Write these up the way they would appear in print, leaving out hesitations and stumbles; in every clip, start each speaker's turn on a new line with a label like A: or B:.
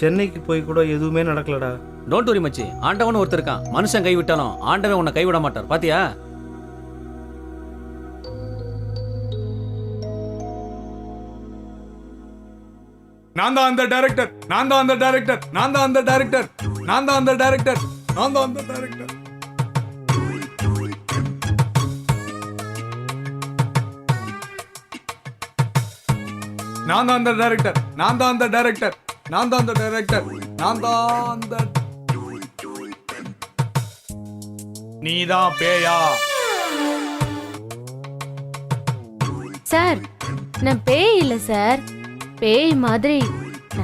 A: சென்னைக்கு போய் கூட எதுவுமே நடக்கலடா.
B: டோன்ட் வரி மச்சி, ஆண்டவன் ஒருத்தர் இருக்கான். மனுஷன் கைவிட்டாலும் ஆண்டவன் உன்னை கைவிட மாட்டார். பாத்தியா?
C: நான் தான் அந்த டைரக்டர், நான் தான் அந்த டைரக்டர், நான் தான் அந்த டைரக்டர், நான் தான் அந்த டைரக்டர், நான் தான் அந்த டைரக்டர். நான் தான் அந்த டைரக்டர், நான் தான் அந்த டைரக்டர், நான் தான் அந்த டைரக்டர், நான் தான் அந்த. நீதான் பேயா?
D: சார், நான் பேய் இல்ல சார், பேய் மாதிரி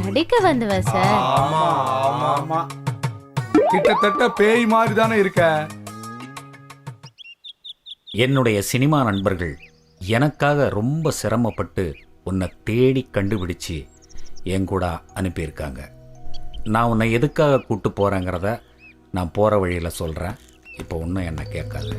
D: நடிக்க வந்தவ சார்.
C: ஆமா ஆமா ஆமா, கிட்டத்தட்ட பேய் மாதிரி தானே இருக்க.
E: என்னுடைய சினிமா நண்பர்கள் எனக்காக ரொம்ப சிரமப்பட்டு உன்னை தேடி கண்டுபிடிச்சு என் கூட அனுப்பியிருக்காங்க. நான் உன்னை எதுக்காக கூட்டு போகிறேங்கிறத நான் போகிற வழியில் சொல்கிறேன். இப்போ ஒன்றும் என்ன கேட்காது.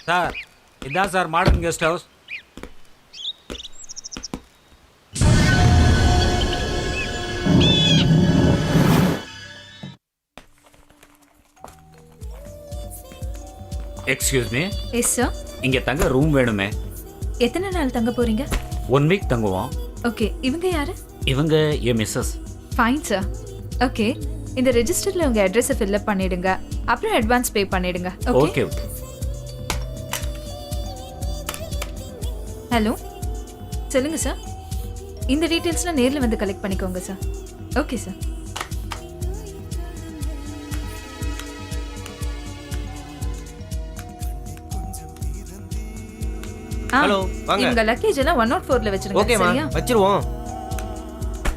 B: சார், இதான் sir modern guest house.
E: Excuse me.
F: Yes sir.
E: இங்கே தங்க ரூம் வேணுமே.
F: எத்தனை நாள் தங்க போறீங்க?
E: 1 வீக் தங்குவோம்.
F: ஓகே, இவங்க யாரு?
E: இவங்க என் மிஸ்ஸஸ்.
F: Fine sir. ஓகே, இந்த ரெஜிஸ்டர்ல உங்க அட்ரஸை ஃபில் அப் பண்ணிடுங்க. அப்புறம் அட்வான்ஸ் பே பண்ணிடுங்க.
E: ஓகே.
F: ஹலோ, சொல்லுங்க சார். இந்த டீட்டெயில்ஸ்லாம் நேரில் வந்து கலெக்ட் பண்ணிக்கோங்க சார். Okay sir.
G: ஹலோ, வாங்க.
F: உங்க லக்கேஜ் எல்லாம் 104ல வச்சிருங்க.
G: ஓகேமா,
F: சரியா?
G: வச்சிருவோம்.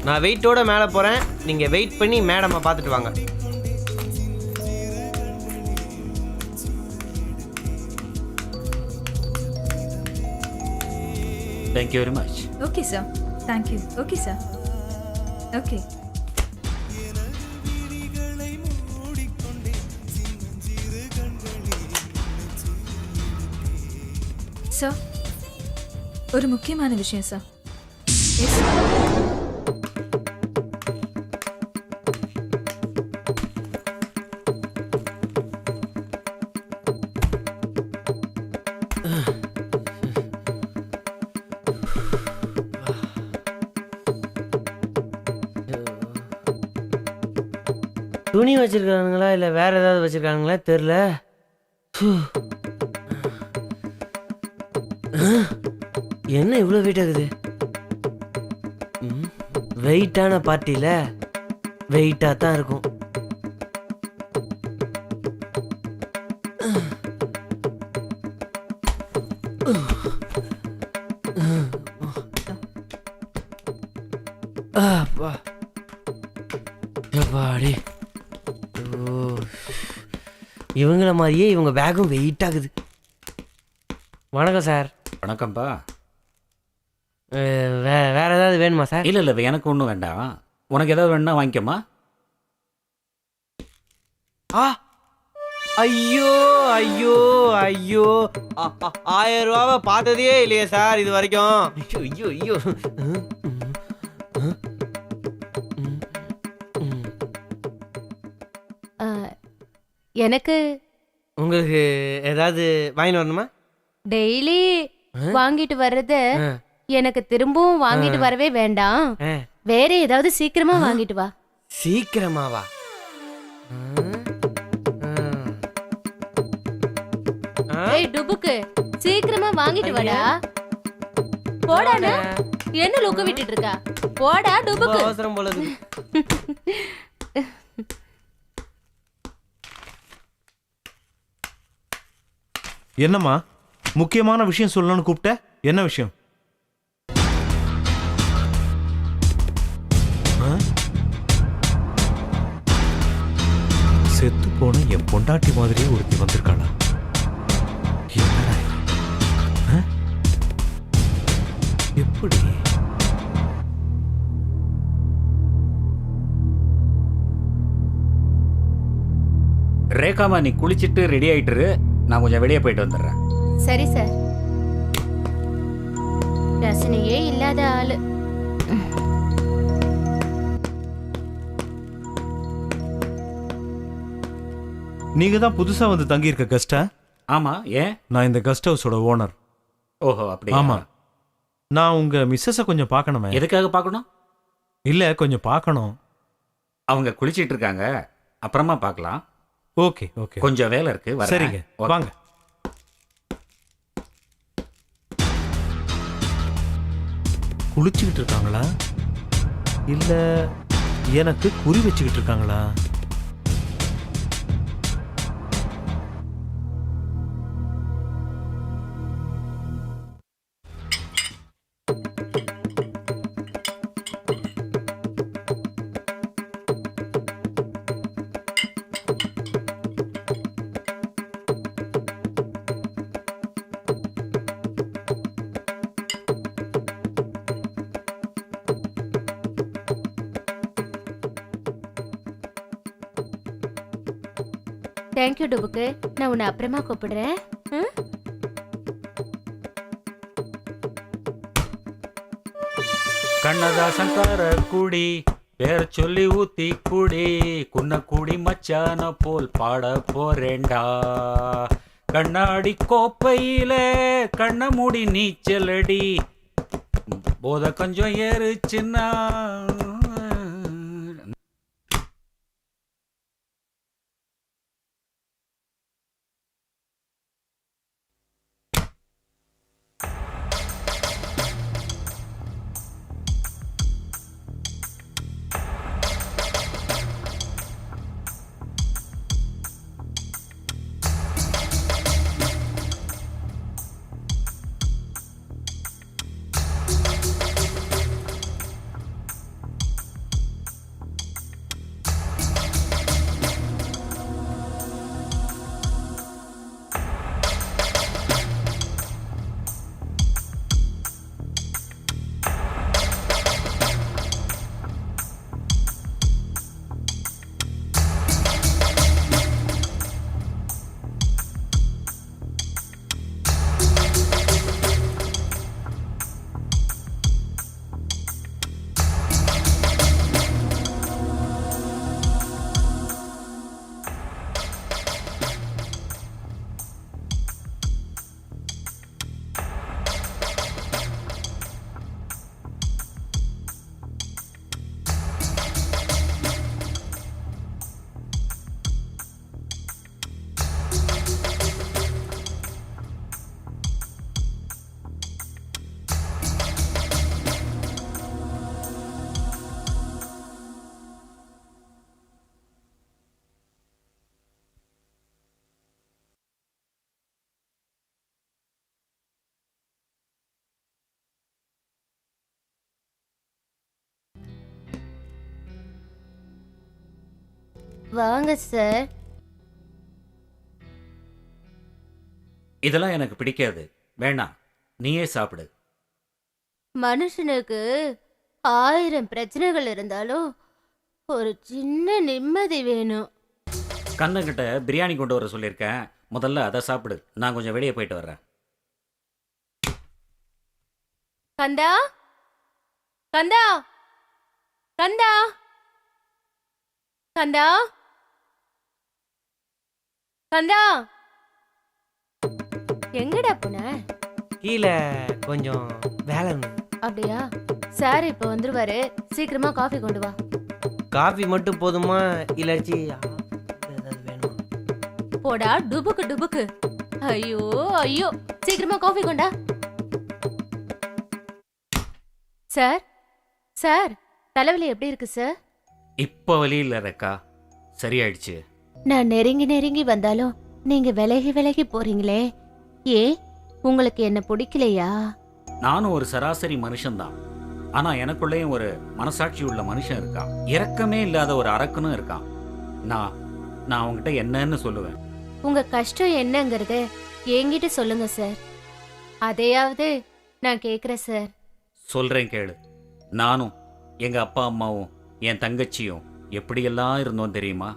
G: நான் வெயிட்டோட மேலே போகிறேன். நீங்கள் வெயிட் பண்ணி மேடமை பார்த்துட்டு வாங்க.
E: Thank you very much.
F: Okay sir, thank you. Okay sir. Okay. Sir, ஒரு முக்கியமான விஷயம் சார். Yes sir.
G: துணி வச்சிருக்கானுங்களா இல்லை வேற ஏதாவது வச்சிருக்கானுங்களா தெரில. என்ன இவ்வளோ வெயிட் ஆகுது? வெயிட்டான பார்ட்டியில் வெயிட்டாக தான் இருக்கும். இவங்கள மாதிரியே இவங்க பேக்கும் வெயிட் ஆகுது. வணக்கம் சார்.
E: வணக்கம்ப்பா.
G: வேற ஏதாவது வேணுமா சார்?
E: இல்லை இல்லை, எனக்கு ஒன்றும் வேண்டாம். உனக்கு ஏதாவது வேணும்னா வாங்கிக்கம்மா.
G: ஆ, ஐயோ ஐயோ ஐயோ, 1000 ரூபாவை பார்த்ததே இல்லையே சார் இது வரைக்கும். ஐயோ ஐயோ.
D: எனக்கு
G: உங்களுக்கு ஏதாவது வாங்கிட்டு வரணுமா?
D: டெய்லி வாங்கிட்டு வர்றத எனக்கு திரும்பவும் வாங்கிட்டு வரவே வேண்டாம். வேற ஏதாவது சீக்கிரமா வாங்கிட்டு வா.
G: சீக்கிரமாவா?
D: ஏய் டுபுக்கு, சீக்கிரமா வாங்கிட்டு வாடா. போடானா? என்ன லுக்கு விட்டுட்டு இருக்கா? போடா
G: ரொம்ப
D: டுபுக்கு.
G: அவசரம் போல இருக்கு.
A: என்னம்மா முக்கியமான விஷயம் சொல்லணும்னு கூப்பிட்ட? என்ன விஷயம்? ஆ? செத்து போன என் பொண்டாட்டி மாதிரியே ஒருத்தி வந்திருக்காளா? என்னடா இது? ஆ? எப்படி?
E: ரேகாமா, நீ குளிச்சிட்டு ரெடி ஆயிட்டுரு, நான் கொஞ்சம் வெளியே போயிட்டு வந்துடுறேன்.
D: சரி சார். ரசனையே இல்லாத ஆளு.
A: நீங்க தான் புதுசா வந்து தங்கி இருக்க கெஸ்டா?
E: ஆமா, ஏன்?
A: நான் இந்த கெஸ்ட் ஹவுஸோட ஓனர்.
E: ஓஹோ, அப்படியா?
A: ஆமா. நான் உங்க மிஸ்ஸஸ கொஞ்சம் பார்க்கணுமே.
E: எதுக்காக பார்க்கணும்?
A: இல்ல, கொஞ்சம் பார்க்கணும்.
E: அவங்க குளிச்சிட்டு இருக்காங்க, அப்புறமா பார்க்கலாம்.
A: ஓகே ஓகே,
E: கொஞ்சம் வேலை இருக்கு, வரேன்.
A: சரிங்க,
E: ஓகே.
A: வாங்க. குளிச்சுக்கிட்டு இருக்காங்களா இல்ல எனக்கு குறி வச்சுக்கிட்டு இருக்காங்களா?
D: தேங்க்யூ டுபுக்கு. நான் உன்னை அப்புறமா கூப்பிடுறேன். ம்?
E: கண்ணதாசன் கார குடி பேர் சொல்லி ஊத்தி குடி, குன்ன குடி மச்சான போல் பாட போறேண்டா. கண்ணாடி கோப்பையில கண்ண மூடி நீச்சலடி, போத கொஞ்சம் ஏறுச்சுன்னா.
D: வாங்க சார்.
E: இதெல்லாம் எனக்கு பிடிக்காது, வேணாம், நீயே சாப்பிடு.
D: மனுஷனுக்கு 1000 பிரச்சனைகள் இருந்தாலும் ஒரு சின்ன நிம்மதி வேணும்.
E: கண்ணங்கிட்ட பிரியாணி கொண்டு வர சொல்லியிருக்கேன், முதல்ல அதை சாப்பிடு, நான் கொஞ்சம் வெளியே போயிட்டு வர்றேன்.
D: கந்தா, கந்தா, கந்தா, கந்தா, கந்தா, எங்கடா போன?
G: கீழே கொஞ்சம் வேலை இருந்தது.
D: அப்படியா? சார் இப்ப வந்துருவாரு, சீக்கிரமா காஃபி கொண்டு வா.
G: காஃபி மட்டும் போதுமா இல்லாச்சி ஏதாவது வேணுமா?
D: போடா டுபுக்கு டுபுக்கு. ஐயோ ஐயோ, சீக்கிரமா காஃபி கொண்டா. சார் சார் தலைவலி எப்படி இருக்கு சார்?
E: இப்போ வலி இல்லை ரேக்கா, சரியாயிடுச்சு.
D: நான் நெருங்கி நெருங்கி வந்தாலும் நீங்க விலகி விலகி போறீங்களே, ஏன் உங்களுக்கு என்ன பிடிக்கலையா?
E: நானும் ஒரு சராசரி மனுஷன்தான். ஆனா எனக்குள்ளேயும் ஒரு மனசாட்சி உள்ள மனுஷன் இருக்கான். இரக்கமே இல்லாத ஒரு அரக்கனும் இருக்கான். நான் அவங்ககிட்ட என்னன்னு சொல்லுவேன்?
D: உங்க கஷ்டம் என்னங்கறத என்கிட்ட சொல்லுங்க சார், அதையாவது நான் கேக்குறேன் சார்.
E: சொல்றேன் கேளு. நானும் எங்க அப்பா அம்மாவும் என் தங்கச்சியும் எப்படியெல்லாம் இருந்தோம் தெரியுமா?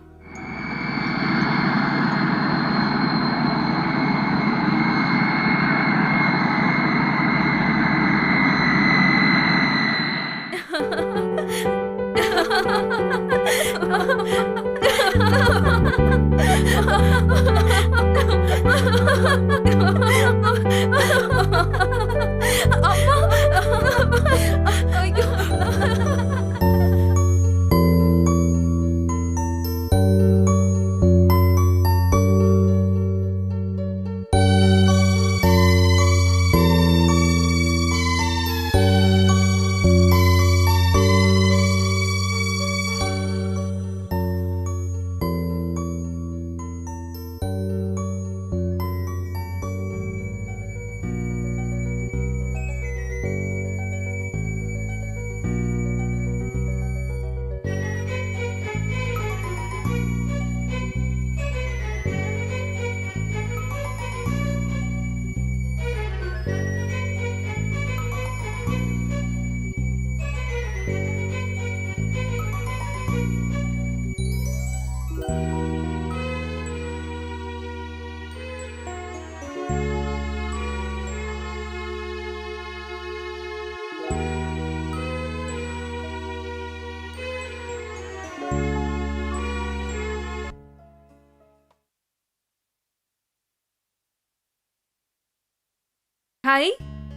F: ஹாய்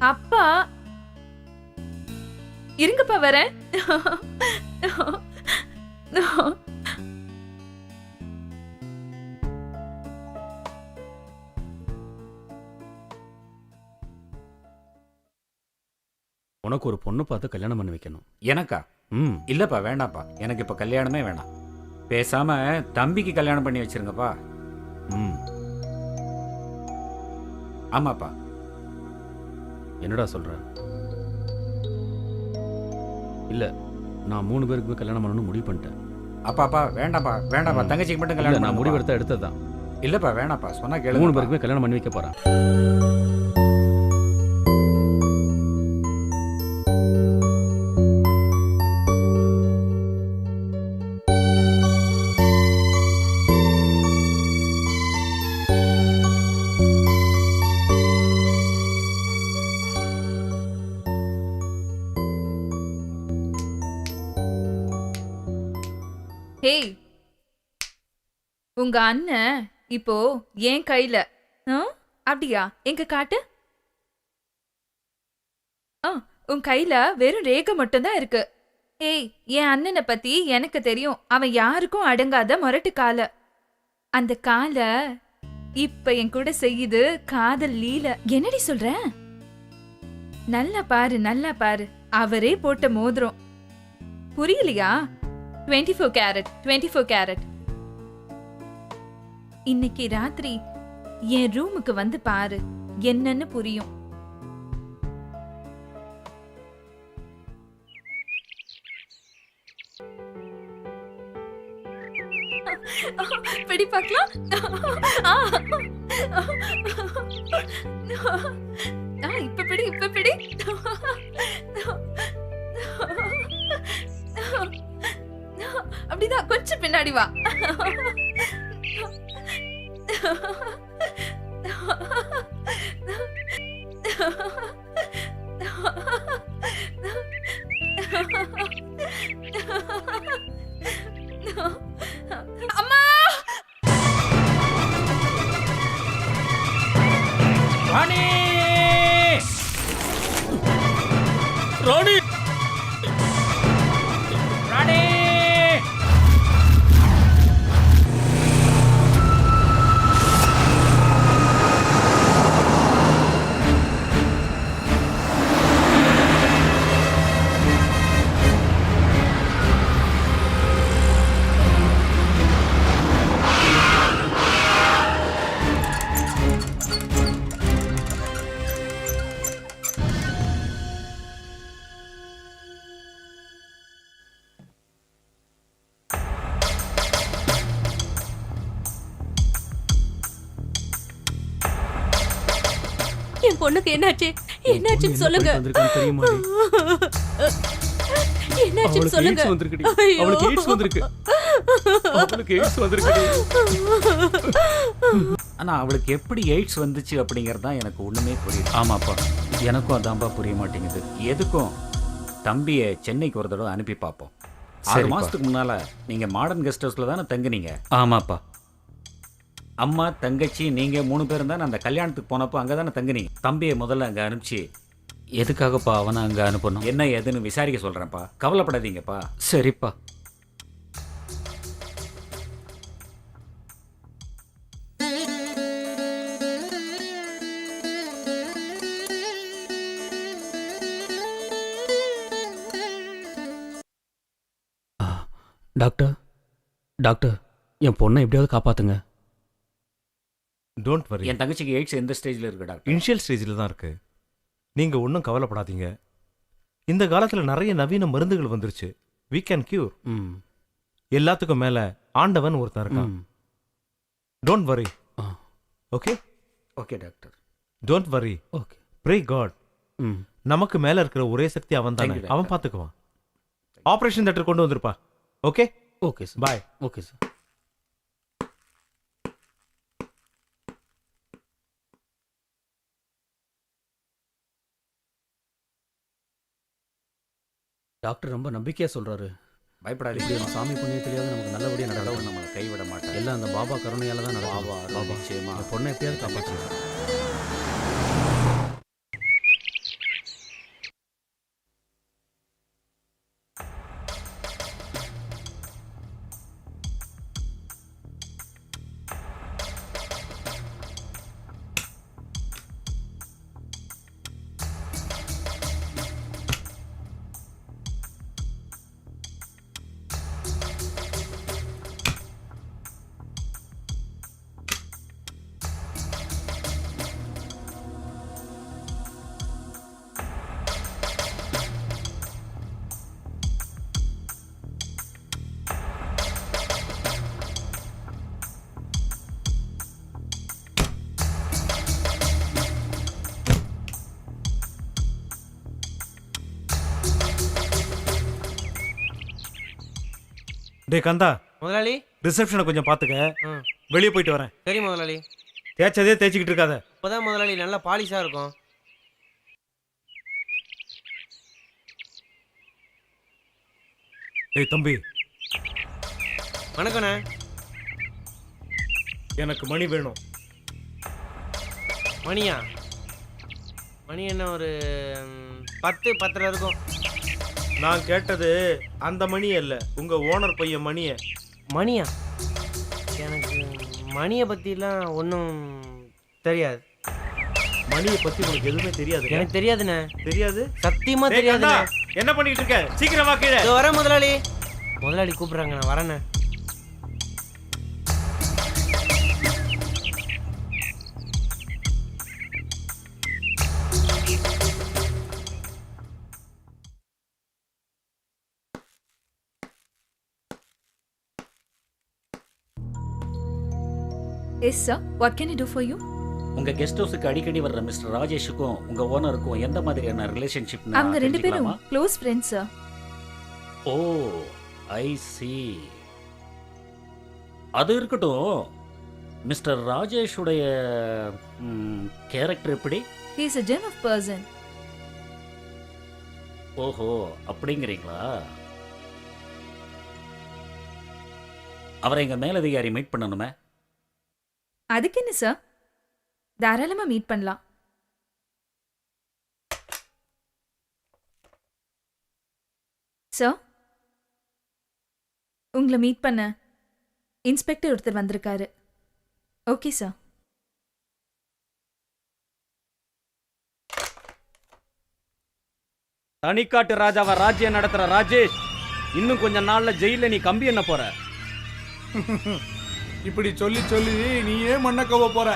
F: அப்பா, இருங்கப்பா வரேன்.
B: உனக்கு ஒரு பொண்ணு பார்த்து கல்யாணம் பண்ணி வைக்கணும்.
E: எனக்கா?
B: ம்.
E: இல்லப்பா, வேண்டாப்பா. எனக்கு இப்ப கல்யாணமே வேணாம். பேசாம தம்பிக்கு கல்யாணம் பண்ணி வச்சிருங்கப்பா.
B: ம்.
E: ஆமாப்பா.
B: என்னடா சொல்ற? இல்ல, நான் 3 பேருக்குமே கல்யாணம் பண்ணணும்னு முடிவு பண்ணிட்டேன்.
E: அப்பாப்பா வேண்டாப்பா, வேண்டாப்பா. தங்கச்சிக்கு மட்டும்
B: இல்ல,
E: கல்யாணம்
B: நான்
E: பண்ணுப்பா.
B: முடிவெடுத்தா எடுத்ததுதான்.
E: இல்லப்பா, வேணாப்பா. சொன்னா
B: 3
E: கேளுங்க.
B: பேருக்குமே கல்யாணம் பண்ணி வைக்க போறேன்.
F: ஹேய், உங்க அண்ணன் இப்போ என் கையில. அப்படியா? எங்க காட்டு. உன் கையில வெறும் ரேகை மட்டும்தான் இருக்கு. ஏய், என் அண்ணனை பத்தி எனக்கு தெரியும். அவன் யாருக்கும் அடங்காத முரட்டு கால. அந்த கால இப்ப என் கூட செய்யுது காதல் லீல. என்னடி சொல்ற? நல்லா பாரு, நல்லா பாரு. அவரே போட்ட மோதிரம். புரியலையா? 24 கேரட், 24 கேரட். இன்னைக்கு ராத்திரி என் ரூமுக்கு வந்து பாரு, என்னன்னு புரியும். பிடி பார்க்கலாம். இப்ப பிடி, இப்ப பிடி. அப்படிதான், கொஞ்சம் பின்னாடி வா. அம்மா!
E: ராணி! ராணி! ராணி!
D: பொண்ணுக்கு என்னாச்சு? என்னாச்சுன்னு சொல்லுங்க. என்னாச்சுன்னு சொல்லுங்க. ஐயோ.
E: ஆனா அவளுக்கு எப்படி எய்ட்ஸ் வந்துச்சு அப்படிங்கிறது தான் எனக்கு ஒண்ணுமே புரியுது. ஆமாப்பா, எனக்கும் அதான்பா புரிய மாட்டேங்குது. எதுக்கும் தம்பியை சென்னைக்கு ஒரு தடவை அனுப்பி பார்ப்போம். 6 மாசத்துக்கு முன்னால நீங்க மாடர்ன் கெஸ்ட் ஹவுஸ்ல தானே தங்குனீங்க? ஆமாப்பா. அம்மா, தங்கச்சி, நீங்க 3 பேரும் தானே அந்த கல்யாணத்துக்கு போனப்போ அங்கே தானே தங்குனீங்க. தம்பியை முதல்ல அங்கே அனுப்பிச்சு எதுக்காகப்பா அவனை அங்கே அனுப்பணும்? என்ன ஏதுன்னு விசாரிக்க சொல்கிறேன்ப்பா. கவலைப்படாதீங்கப்பா. சரிப்பா.
H: டாக்டர், டாக்டர், என் பொண்ணை எப்படியாவது காப்பாத்துங்க.
A: Don't worry.
E: என் தங்கச்சிக்கு எய்ட்ஸ் எந்த ஸ்டேஜில் இருக்கு டாக்டர்?
A: இனிஷியல் ஸ்டேஜில் தான் இருக்கு. நீங்க ஒன்றும் கவலைப்படாதீங்க. இந்த காலத்துல நிறைய நவீன மருந்துகள் வந்துருச்சு. we can cure. எல்லாத்துக்கும் மேல ஆண்டவன் ஒருத்தன் இருக்கான். Don't worry. Okay
E: okay doctor.
A: Don't worry.
H: Okay.
A: Pray God. நமக்கு மேல இருக்கிற ஒரே சக்தி அவன் தானே.
E: Thank you,
A: அவன் பார்த்துக்குவான். ஆபரேஷன் தியேட்டர் கொண்டு வந்திருப்பா. Okay
H: okay sir.
A: Bye.
H: Okay sir. Doctor ரொம்ப நம்பிக்கையா சொல்றாரு.
E: பயப்படாதீங்க.
H: இப்படி சாமி புண்ணியத்திலேயாவது நமக்கு நல்லபடியாக
E: கடவுள்
H: நடக்கும்.
E: நம்மளை கைவிட மாட்டார்.
H: எல்லாம் அந்த பாபா கருணையால தான் நடக்கும்.
E: பாபா நிச்சயமா
H: என் பொண்ணை எப்படியாவது காப்பாற்றுங்க.
A: டே கந்தா,
G: முதலாளி.
A: ரிசப்ஷனை கொஞ்சம் பார்த்துக்க.
G: ம்.
A: வெளியே போயிட்டு வரேன்.
G: சரி முதலாளி.
A: தேய்ச்சதே தேய்ச்சிக்கிட்டு இருக்காத.
G: இப்போதான் முதலாளி நல்லா பாலிஷா இருக்கும்.
A: டேய் தம்பி,
G: வணக்கண்ணே.
A: எனக்கு மணி வேணும்.
G: மணியா? மணி என்ன ஒரு 10 10:30 இருக்கும்.
A: நான் கேட்டது அந்த மணி அல்ல, உங்க ஓனர் பையன் மணிய.
G: மணியா? எனக்கு மணியை பற்றிலாம் ஒன்றும் தெரியாது.
A: மணியை பத்தி உனக்கு எதுவுமே தெரியாது?
G: எனக்கு தெரியாதுண்ணே.
A: தெரியாது?
G: சத்தியமா
A: டேய் கந்தா,
G: தெரியாதுண்ணே.
A: என்ன பண்ணிட்டு இருக்க? சீக்கிரமா கீழே.
G: இதோ வரேன் முதலாளி. முதலாளி கூப்பிடுறாங்க, நான் வரேண்ணே.
F: Yes, sir. What can I do for you?
E: உங்க கெஸ்ட் ஹவுஸுக்கு அடிக்கடி வர்ற மிஸ்டர் ராஜேஷுக்கும் உங்க ஓனருக்கும் எந்த மாதிரியான ரிலேஷன்ஷிப்?
F: அவங்க 2 பேரும் க்ளோஸ் ஃப்ரெண்ட்ஸ், சார்.
E: ஓ, ஐ சி. அது இருக்கட்டும். மிஸ்டர் ராஜேஷுடைய கேரக்டர் எப்படி?
F: He is a genuine person.
E: ஓஹோ, அப்படிங்கிறீங்களா? அவரை எங்க மேலதிகாரி மீட் பண்ணணுமே.
F: அதுக்கு என்ன சார், தாராளமா மீட் பண்ணலாம். சார், உங்களை மீட் பண்ண இன்ஸ்பெக்டர் ஒருத்தர் வந்திருக்காரு. Okay sir.
B: தனிக்காட்டு ராஜாவா ராஜ்யம் நடத்துற ராஜேஷ், இன்னும் கொஞ்ச நாள்ல ஜெயில நீ கம்பி என்ன போற?
C: இப்படி சொல்லி சொல்லி நீயே மண்ண கவ போற.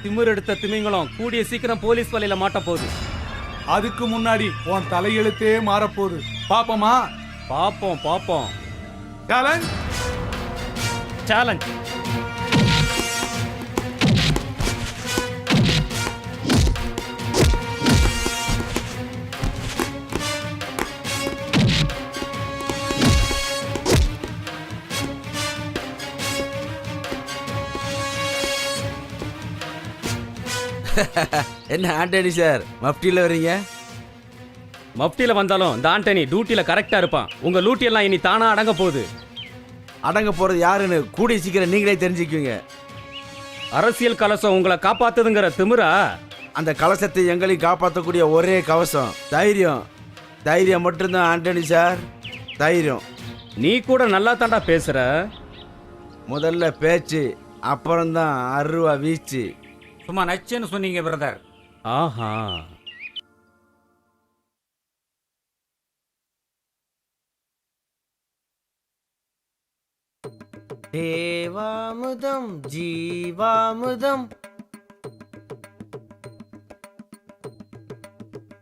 B: திமிர் எடுத்த திமிங்கலம் கூடிய சீக்கிரம் போலீஸ் வலையில மாட்ட போகுது.
C: அதுக்கு முன்னாடி உன் தலையெழுத்தே மாறப்போகுது. பாப்போமா?
B: பாப்போம் பாப்போம்.
C: சேலஞ்ச்.
B: சேலஞ்ச்.
I: என்ன ஆண்டனி சார் மஃப்டியில் வர்றீங்க?
B: மஃப்டியில வந்தாலும் இந்த ஆண்டனி டியூட்டில கரெக்டா இருப்பான். உங்க லூட்டி எல்லாம் இனி தானா அடங்க போகுது.
I: அடங்க போகிறது யாருன்னு கூடிய சீக்கிரம் நீங்களே தெரிஞ்சுக்குவீங்க.
B: அரசியல் கலசம் உங்களை காப்பாத்துதுங்கிற திமிரா?
I: அந்த கலசத்தை எங்களையும் காப்பாற்றக்கூடிய ஒரே கவசம் தைரியம். தைரியம் மட்டும்தான் ஆண்டனி சார், தைரியம்.
B: நீ கூட நல்லா தாண்டா பேசுற.
I: முதல்ல பேச்சு, அப்புறம்தான் அருவா வீச்சு.
E: சும்மா நச்சுன்னு சொன்னீங்க பிரதர்.
B: ஆஹா,
G: தேவாமுதம் ஜீவாமுதம்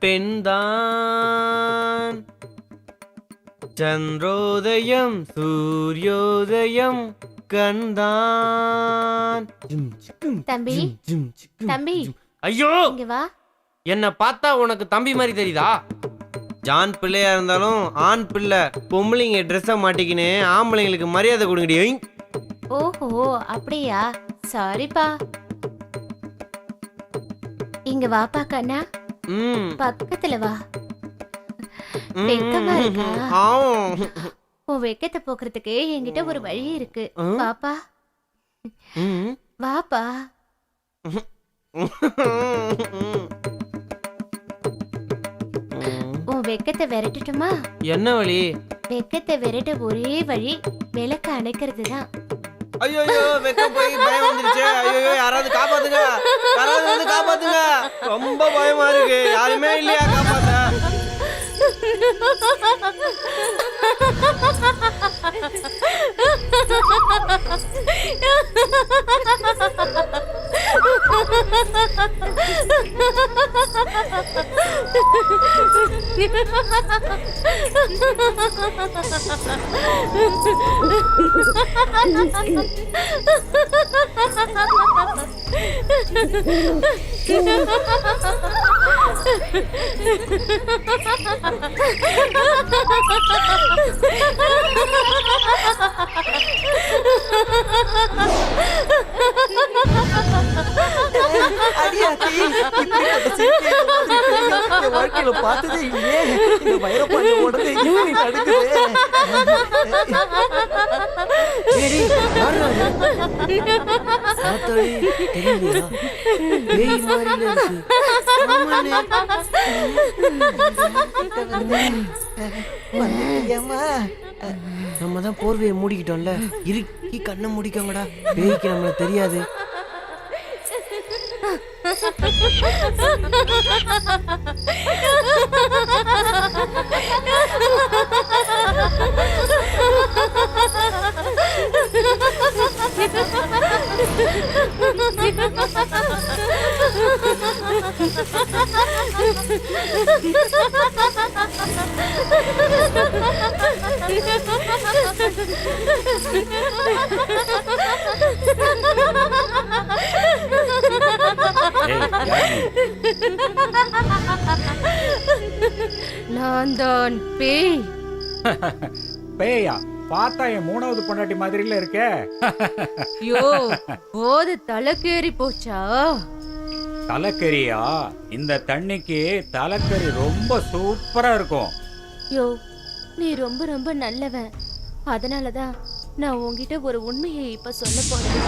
G: பெண்தான் சந்திரோதயம் சூரியோதயம் கண்தான்.
D: தம்பி தம்பி
G: ஐயோ,
D: இங்க வா.
G: என்ன பார்த்தா உனக்கு தம்பி மாதிரி தெரியுதா? ஜான் பிள்ளையா இருந்தாலும் ஆண் பிள்ளை பொம்பளைங்க ட்ரெஸ்ஸை மாட்டிக்கின்னு ஆம்பளைங்களுக்கு மரியாதை கொடுங்கடி.
D: ஓஹோ அப்படியா, சாரிப்பா. இங்க வாப்பா கண்ணா,
G: ம்
D: பக்கத்துல வா. வெக்கமா இருக்கா? உன் வெக்கத்தை போக்குறதுக்கு என்கிட்ட ஒரு வழி இருக்கு. வாப்பா வாப்பா. உன் வெக்கத்தை விரட்டட்டுமா?
G: என்ன வழி?
D: வெக்கத்தை விரட்ட ஒரே வழி விளக்க அணைக்கிறது தான்.
G: ஐயோ வெக்கம் போய் பயம் வந்துருச்சு. ஐயோ யாராவது காப்பாத்துங்க, யாராவது வந்து காப்பாத்துங்க. ரொம்ப பயமா இருக்கு. யாருமே இல்லையா காப்பாத்த? வாழ்க்கையில பார்த்ததே இல்லையே. இந்த வைரப்பாண்ட உடனே இப்படி நடக்குது. சரி, சாத்தாடி தெரியலையா? பேய் மாதிரில இருக்கு. நம்ம தான் போர்வையை மூடிக்கிட்டோம்ல, இறுக்கி கண்ணை மூடிக்கோங்கடா. பேய்க்கு நம்மள தெரியாது.
D: நான் தான் பேய்.
J: பேயா? பார்த்தா என் மூணாவது பொண்டாட்டி மாதிரில இருக்க.
D: யோ, போது தலைக்கேறி போச்சா?
E: தலைக்கறியா? இந்த தண்ணிக்கு தலைக்கறி ரொம்ப சூப்பரா இருக்கும்.
D: யோ, நீ ரொம்ப ரொம்ப நல்லவன். அதனாலதான் நான் உன்கிட்ட ஒரு உண்மையை இப்ப சொல்ல போறேன்.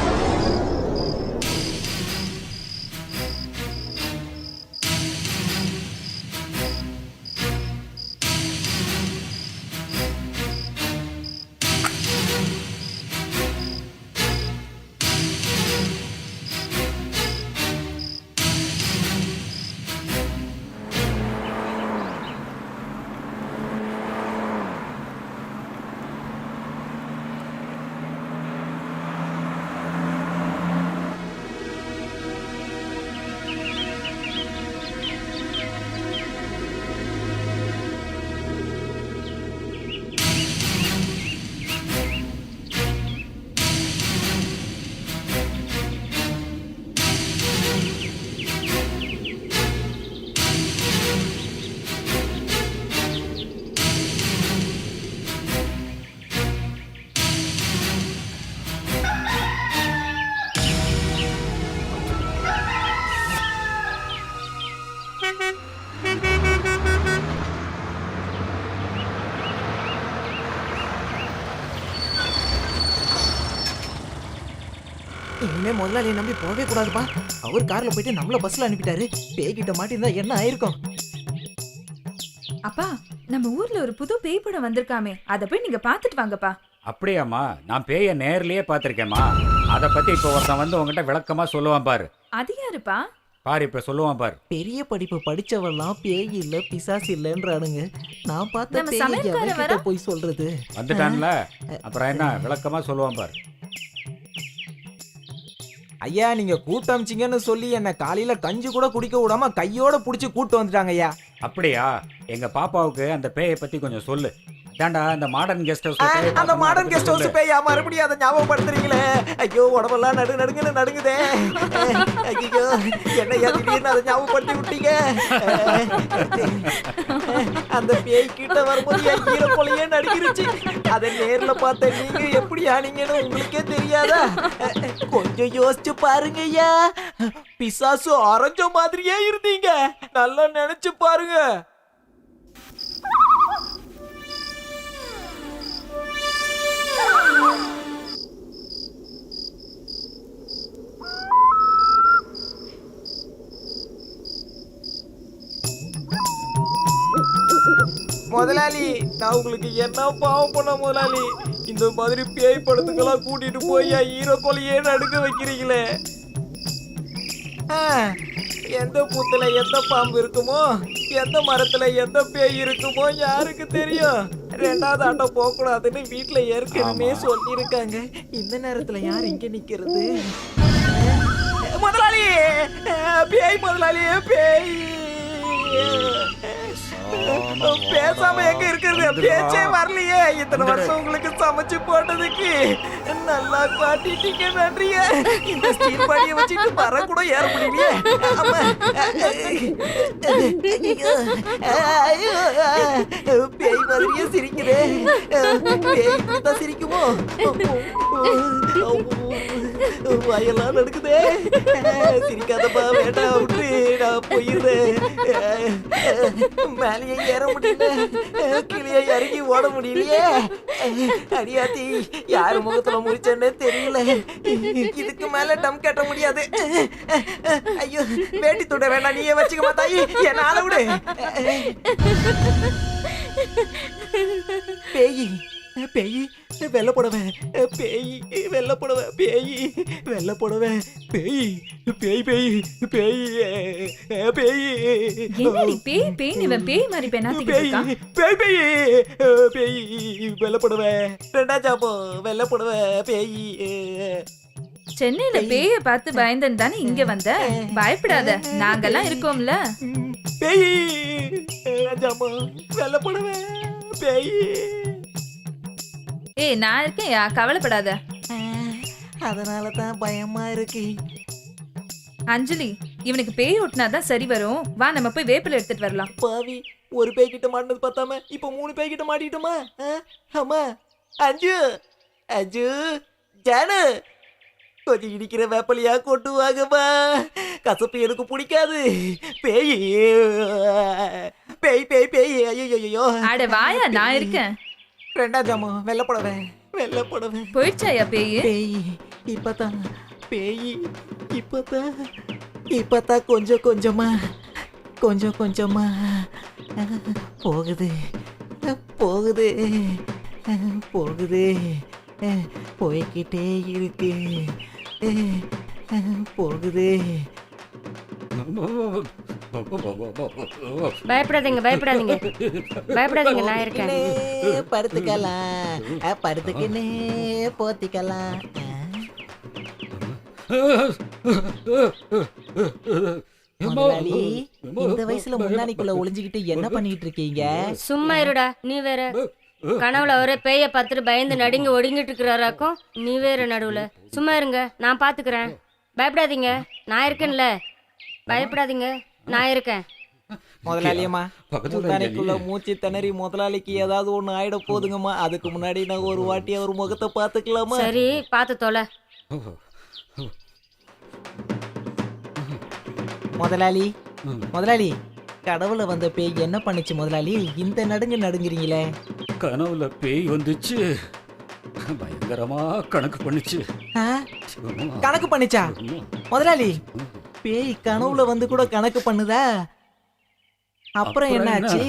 K: இனிமே முதலாளியை நம்பி போகவே கூடாதுப்பா. அவர் கார்ல போயிட்டு நம்மள பஸ்ல அனுப்பிட்டாரு. பேய்கிட்ட மாட்டிருந்தா என்ன ஆயிருக்கும்?
F: அப்பா, நம்ம ஊர்ல ஒரு புது பேய் படம் வந்திருக்காமே, அத போய் நீங்க பாத்துட்டு வாங்கப்பா.
L: அப்படியாம்மா? நான் பேய நேர்லயே பார்த்திருக்கேம்மா. அதை பத்தி இப்ப ஒருத்தன் வந்து உங்ககிட்ட விளக்கமா சொல்லுவான் பாரு.
F: அது யாருப்பா?
L: பாரு இப்ப சொல்லுவான் பாரு.
K: பெரிய படிப்பு படிச்சவெல்லாம் பேய் இல்ல பிசாசு இல்லன்றானுங்க. நான் பார்த்த
F: நம்ம
K: பேய்
F: சமையல்காரன்
K: எவன்கிட்ட
F: வரா?
K: போய் சொல்றது?
L: வந்துட்டான்ல, அப்புறம் என்ன விளக்கமா சொல்லுவான் பாரு.
K: ஐயா, நீங்க கூட்டு அமிச்சிங்கன்னு சொல்லி என்ன காலையில கஞ்சி கூட குடிக்க விடாம கையோட புடிச்சு கூட்டு வந்துட்டாங்க ஐயா.
L: அப்படியா? எங்க பாப்பாவுக்கு அந்த பேயை பத்தி கொஞ்சம் சொல்லு. அதான்டா அந்த மாடர்ன் கெஸ்ட் ஹவுஸ்.
K: அந்த மாடர்ன் கெஸ்ட் ஹவுஸ் பேயா மறுபடியும் அதை ஞாபகப்படுத்துறீங்களே. ஐயோ, உடம்பெல்லாம் நடுங்குன்னு நடுங்குதே. ஐயோ, என்னையா திடீர்னு அதை ஞாபகப்படுத்தி விட்டீங்க. அந்த பேய் கிட்ட வரும்போது என் ஈர போலயே நடுங்கிருச்சு. அதை நேர்ல பார்த்த நீங்க எப்படி ஆனீங்கன்னு உங்களுக்கே தெரியாதா? கொஞ்சம் யோசிச்சு பாருங்க ஐயா. பிசாசு அரைஞ்ச மாதிரியே இருந்தீங்க. நல்லா நினைச்சு பாருங்க. முதலாளி, நான் உங்களுக்கு என்ன பாவம் பண்ண முதலாளி? இந்த மாதிரி பேய் படத்துக்கெல்லாம் கூட்டிட்டு போய் ஈரோ கொலையே நடுக்க வைக்கிறீங்களே. எந்த பூத்துல எந்த பாம்பு இருக்குமோ, எந்த மரத்துல எந்த பேய் இருக்குமோ யாருக்கு தெரியும்? ரெண்டாவது ஆட்டம் போக கூடாதுன்னு வீட்டுல ஏற்கனவே சொல்லியிருக்காங்க. இந்த நேரத்துல யார் இங்க நிக்கிறது? முதலாளி, பேய் முதலாளி, பேய். பேசாம எங்க இருக்கிறது? பேச்சே வரலையே. இத்தனை வருஷம் உங்களுக்கு சமைச்சு போட்டதுக்கு நல்லா காட்டிட்டீங்க, நன்றிய. இந்த ஸ்டீல் பாடியை வச்சுட்டு வர கூட ஏற முடியலையே. பேய் மாதிரியே சிரிக்குதே. பேய் இப்படித்தான் சிரிக்குமோ? வயெல்லாம் நடக்குதே. சிரிக்காதப்பா, வேண்டாம் விட்டு நான் போயிருந்தேன். மேலேயே ஏற முடியல, கீழே இறங்கி ஓட முடியலையே. அடியாத்தி, யாரு முகத்துல முடிச்சேன்னு தெரியல. இதுக்கு மேல டம் கட்ட முடியாது. ஐயோ, வேட்டி துட வேண்டாம், நீயே வச்சுக்க மாத்தாயி, என்ன ஆள விடு. பேய் பேய் வெள்ள போடுவேன். பேய் வெள்ள போடுவேன். பேய் வெள்ள போடுவேன். பேய் பேய் பேய் பேய் பேய்.
F: என்னடி பேய் பேய் இவன் பேய் மாதிரி பேனாத்திட்டு
K: பேய்
F: இருக்கான்.
K: பேய் பேய் பேய் வெள்ள போடுவேன். ரெண்டா சாப்போ வெள்ள போடுவேன். பேய்.
F: சென்னையில பேய பார்த்து பயந்தன் தானே இங்க வந்த. பயப்படாத, நாங்கெல்லாம் இருக்கோம்ல.
K: பேய் ஜாமோ வெள்ள போடுவேன். பேய்.
F: ஏய், நான் இருக்கேன்யா, கவலைப்படாத.
K: அதனால தான் பயமா இருக்கு.
F: அஞ்சலி, இவனுக்கு பேய் ஓட்டினாதான் சரி வரும். வா, நம்ம போய் வேப்பிலை எடுத்துட்டு வரலாம்.
K: பாவி, ஒரு பேய் கிட்ட மாட்டினது பார்த்தாம இப்ப 3 பேய் கிட்ட மாட்டிட்டோமா? ஆமா. அஞ்சு அஞ்சு ஜானு, கொஞ்சம் இடிக்கிற வேப்பலையா கொண்டு வாங்கம்மா. கசப்பு எனக்கு பிடிக்காது. பேய் பேய் பேய் பேய். ஐயோ,
F: அட வாயா, நான் இருக்கேன்.
K: ரெண்டா ஜாமோ வெள்ள போடுவேன். வெள்ள போடுவேன்.
F: போயிடுச்சாயா பேய்?
K: பேய் இப்பதான். பேய் இப்பதான் கொஞ்சம் கொஞ்சமா போகுது போகுது போகுது. போய்கிட்டே இருக்கு. போகுது.
D: பயப்படாதீங்க, பயப்படாதீங்க, பயப்படாதீங்க, நான் இருக்கேன்.
K: படுத்துக்கலாம், படுத்துக்கினே போத்திக்கலாம். முதலாளி, இந்த வயசுல முன்னாடிக்குள்ள ஒளிஞ்சுக்கிட்டு என்ன பண்ணிட்டு இருக்கீங்க?
D: சும்மா இருடா, நீ வேற. கனவுல அவரே பேய பார்த்துட்டு பயந்து நடுங்கி ஒடுங்கிட்டு இருக்கிறாராக்கும். நீ வேற நடுவுல. சும்மா இருங்க, நான் பாத்துக்கிறேன். பயப்படாதீங்க, நான் இருக்கேன்ல. பயப்படாதீங்க, நான் இருக்கேன்.
K: முதலாளியம்மா, முந்தானைக்குள்ள மூச்சு திணறி முதலாளிக்கு ஏதாவது ஒண்ணு ஆயிட போதுங்கம்மா. அதுக்கு முன்னாடி நான் ஒரு வாட்டி அவர் முகத்தை பாத்துக்கலாமா?
D: சரி, பாத்து தொலை.
K: முதலாளி, முதலாளி, கடவுள வந்த பேய் என்ன பண்ணுச்சு முதலாளி? இந்த நடுங்குறீங்களே.
L: கனவுல பேய் வந்துச்சு. பயங்கரமா கணக்கு பண்ணுச்சு.
K: ஆ? கணக்கு பண்ணிச்சா முதலாளி? பேய் கனவுல வந்து கூட கணக்கு பண்ணுதா? அப்புறம் என்ன ஆச்சு?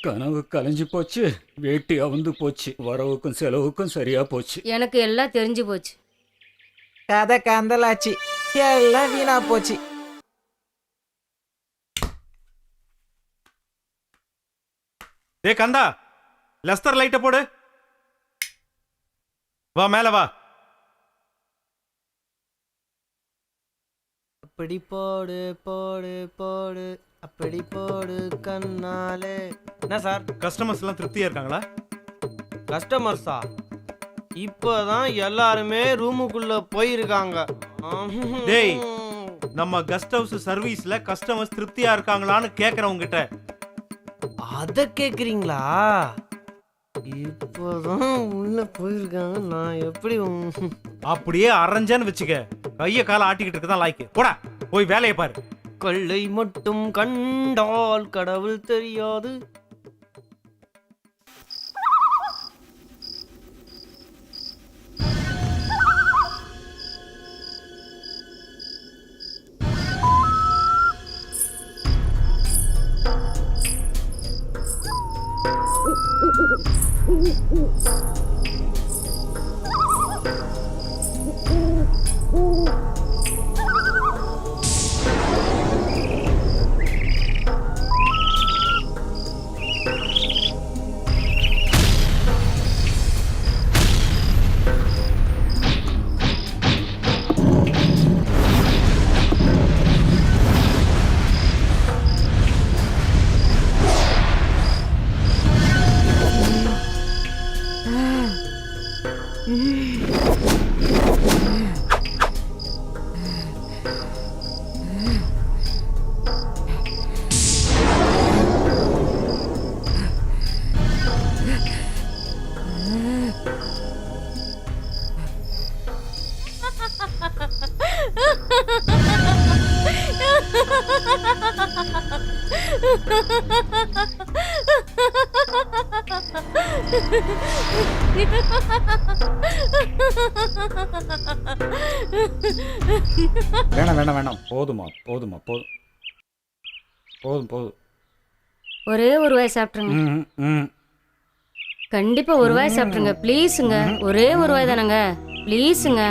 L: கனவு கலைஞ்சு போச்சு, வேட்டி அவுந்து போச்சு, வரவுக்கும் செலவுக்கும் சரியா போச்சு.
D: எனக்கு எல்லாம் தெரிஞ்சு போச்சு.
K: கதை கந்தலாச்சு, எல்லாம் வீணா போச்சு.
A: டேய் கந்தா, லெஸ்டர் லைட்டை போடு. வா மேல வா.
G: அப்படி போடு போடு போடு, அப்படி போடு கண்ணாலே. என்ன சார்,
A: கஸ்டமர்ஸ் எல்லாம் திருப்தியா இருக்காங்களா?
G: கஸ்டமர்ஸா? இப்பதான் எல்லாருமே ரூமுக்குள்ள போயிருக்காங்க.
A: டேய், நம்ம கெஸ்ட் ஹவுஸ் சர்வீஸ்ல கஸ்டமர்ஸ் திருப்தியா இருக்காங்களான்னு கேக்குறவங்க கிட்ட.
G: அத கேக்குறீங்களா? இப்பதான் உள்ள போயிருக்காங்க, நான் எப்படி
A: அப்படியே அரைஞ்சேன்னு வச்சுக்க, கைய கால ஆட்டிக்கிட்டு இருக்கதான் லாய்க்கு. போடா போய் வேலையை பாரு.
G: கொள்ளை மட்டும் கண்டால் கடவுள் தெரியாது.
L: வேணாம் வேணாம் வேணாம், போதுமா போதுமா போதும் போதும் போதும்.
D: ஒரே ஒரு வாய் சாப்பிட்ருங்க. கண்டிப்பா ஒரு வாய் சாப்பிட்ருங்க ப்ளீஸுங்க. ஒரே ஒரு வாய் தானங்க, ப்ளீஸுங்க.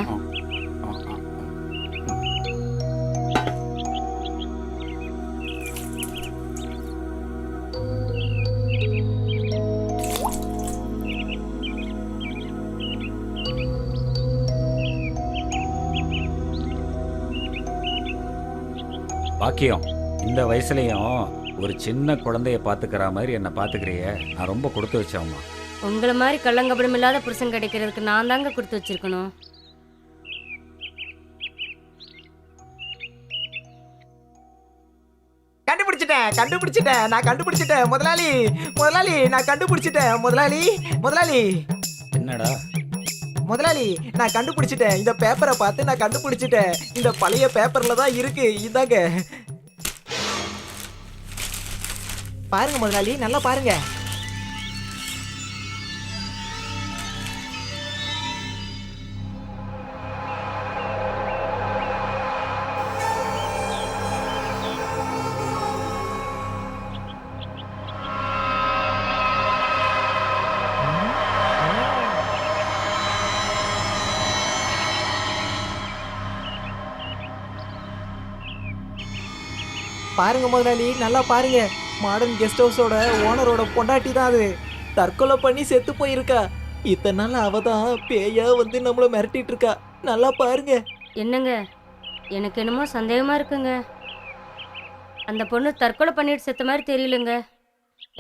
L: பாக்கியம், இந்த வயசுலயும் ஒரு சின்ன குழந்தைய பாத்துக்கிற மாதிரி என்ன பாத்துக்கிறிய, நான் ரொம்ப கொடுத்து வச்சேம்மா.
D: உங்களை மாதிரி கள்ளங்கபடம் இல்லாத புருஷன் கிடைக்கிறதுக்கு நான் தாங்க கொடுத்து வச்சிருக்கணும்.
K: கண்டுபிடிச்சிட்டேன் நான் கண்டுபிடிச்சிட்டேன் முதலாளி. முதலாளி நான் கண்டுபிடிச்சிட்டேன் முதலாளி. முதலாளி
L: என்னடா
K: முதலாளி, நான் கண்டுபிடிச்சிட்டேன். இந்த பேப்பரை பார்த்து நான் கண்டுபிடிச்சிட்டேன். இந்த பழைய பேப்பர்ல தான் இருக்கு, இதாங்க பாருங்க முதலாளி, நல்லா பாருங்க. பாருங்க முதலாளி, நல்லா பாருங்க. மாடர்ன் கெஸ்ட் ஹவுஸோட ஓனரோட பொண்டாட்டி தான் அது. தற்கொலை பண்ணி செத்து போயிருக்கா. இத்தனை நாள் அவ தான் பேயா வந்து நம்மள மிரட்டிட்டு இருக்கா. நல்லா பாருங்க.
D: என்னங்க, எனக்கு என்னமோ சந்தேகமா இருக்குங்க. அந்த பொண்ணு தற்கொலை பண்ணிட்டு செத்த மாதிரி தெரியலங்க.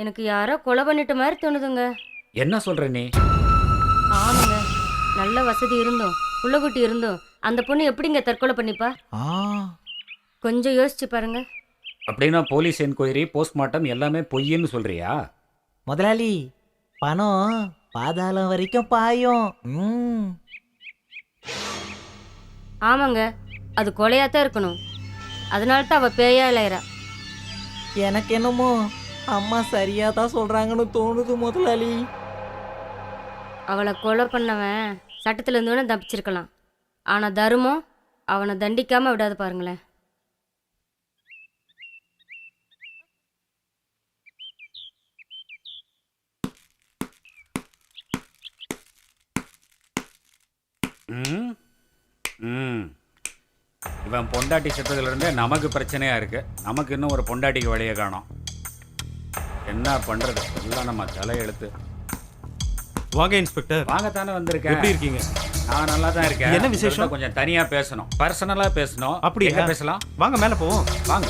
D: எனக்கு யாரோ கொலை பண்ணிட்ட மாதிரி தோணுதுங்க.
L: என்ன சொல்ற நீ?
D: ஆமாங்க, நல்ல வசதி இருந்தோம், புள்ளக்குட்டி இருந்தோம், அந்த பொண்ணு எப்படிங்க தற்கொலை பண்ணிப்பா? கொஞ்சம் யோசிச்சு பாருங்க.
L: அப்படின்னா போலீஸ் என்கொயரி, போஸ்ட்மார்ட்டம் எல்லாமே பொய்ன்னு சொல்றியா?
K: முதலாளி, பணம் பாதாளம் வரைக்கும் பாயும்.
D: ஆமாங்க, அது கொலையாத்தான் இருக்கணும். அதனால தான் அவ பேயா இளையரா.
K: எனக்கு என்னமோ அம்மா சரியா தான் சொல்றாங்கன்னு தோணுது முதலாளி.
D: அவளை கொலை பண்ணவன் சட்டத்துல இருந்தவன தப்பிச்சிருக்கலாம். ஆனா தர்மம் அவனை தண்டிக்காம விடாது பாருங்களேன்.
L: ம் ம் இவன் பொண்டாட்டி செத்ததுலேருந்தே நமக்கு பிரச்சனையாக இருக்குது. நமக்கு இன்னும் ஒரு பொண்டாட்டிக்கு வழியை காணோம். என்ன பண்ணுறது, எல்லாம் நம்ம தலையெழுத்து.
A: வாங்க இன்ஸ்பெக்டர்.
L: வாங்கத்தானே வந்திருக்கேன்.
A: எப்படி இருக்கீங்க?
L: நான் நல்லா தான் இருக்கேன்.
A: என்ன விசேஷம்?
L: கொஞ்சம் தனியாக பேசணும், பர்சனலாக பேசணும்.
A: அப்படி
L: எங்க பேசலாம்?
A: வாங்க மேலே போவோம்.
L: வாங்க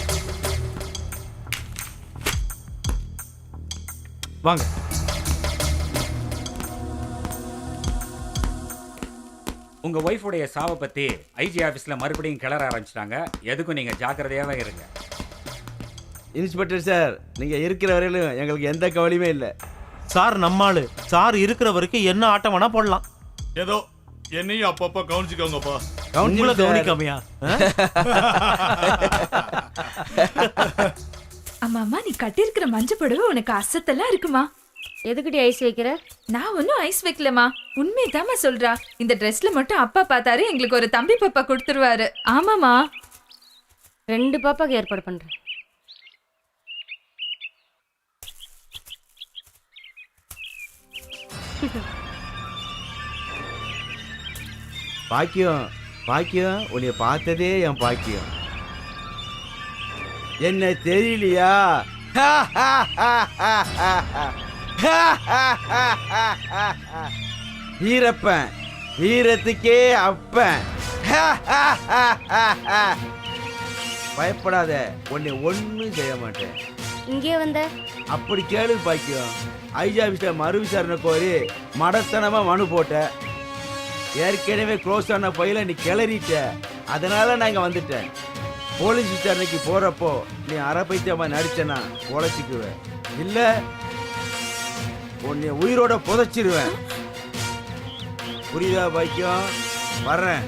A: வாங்க.
L: உங்கள் ஒய்ஃபுடைய சாவை பற்றி ஐஜி ஆஃபீஸில் மறுபடியும் கிளற ஆரம்பிச்சிட்டாங்க. எதுக்கும் நீங்கள் ஜாக்கிரதையாகவே இருங்க.
I: இன்ஸ்பெக்டர் சார், நீங்க இருக்கிற வரையிலும் எங்களுக்கு எந்த கவலையுமே இல்லை
A: சார். நம்மாளு சார் இருக்கிற வரைக்கும் என்ன ஆட்டம் வேணா போடலாம்.
C: ஏதோ என்னையும் அப்பப்போ கவனிச்சுக்கோங்கப்பா.
A: உங்களை கவனிக்காமையா?
F: அம்மா, நீ கட்டியிருக்கிற மஞ்சள் புடவை உனக்கு அசத்தெல்லாம் இருக்குமா?
D: எதுக்கிட்ட ஐஸ் வைக்கிற?
F: நான் ஒன்னும் ஐஸ் வைக்கலமா, உண்மைதாம்மா சொல்றா. இந்த ட்ரெஸ்ல மட்டும் அப்பா பார்த்தாரு எங்களுக்கு ஒரு தம்பி பாப்பா கொடுத்துருவாரு. ஆமாமா,
D: 2 பாப்பாக்கு ஏற்பாடு பண்றேன்.
I: பாக்கியம் பாக்கியம், உன்னைய பார்த்ததே என் பாக்கியம். என்ன தெரியலையா? வீரப்பன், வீரத்துக்கே அப்பன். பயப்படாத, உன்னை ஒன்னும் செய்ய மாட்டேன்.
D: இங்கே வந்த
I: அப்படி கேளு பாக்கியம். ஐஜி ஆபீஸ்ல மறு விசாரணை கோரி மடத்தனமா மனு போட்ட. ஏற்கனவே க்ளோஸ் ஆன பையில நீ கிளறிட்ட. அதனால நான் இங்க வந்துட்டேன். போலீஸ் விசாரணைக்கு போறப்போ நீ அரைப்பைத்தியமா நடிச்சனா பொழைச்சிக்குவேன், இல்ல உன்னை உயிரோட புதைச்சிருவேன். புரியுதா பாக்கியம்? வர்றேன்.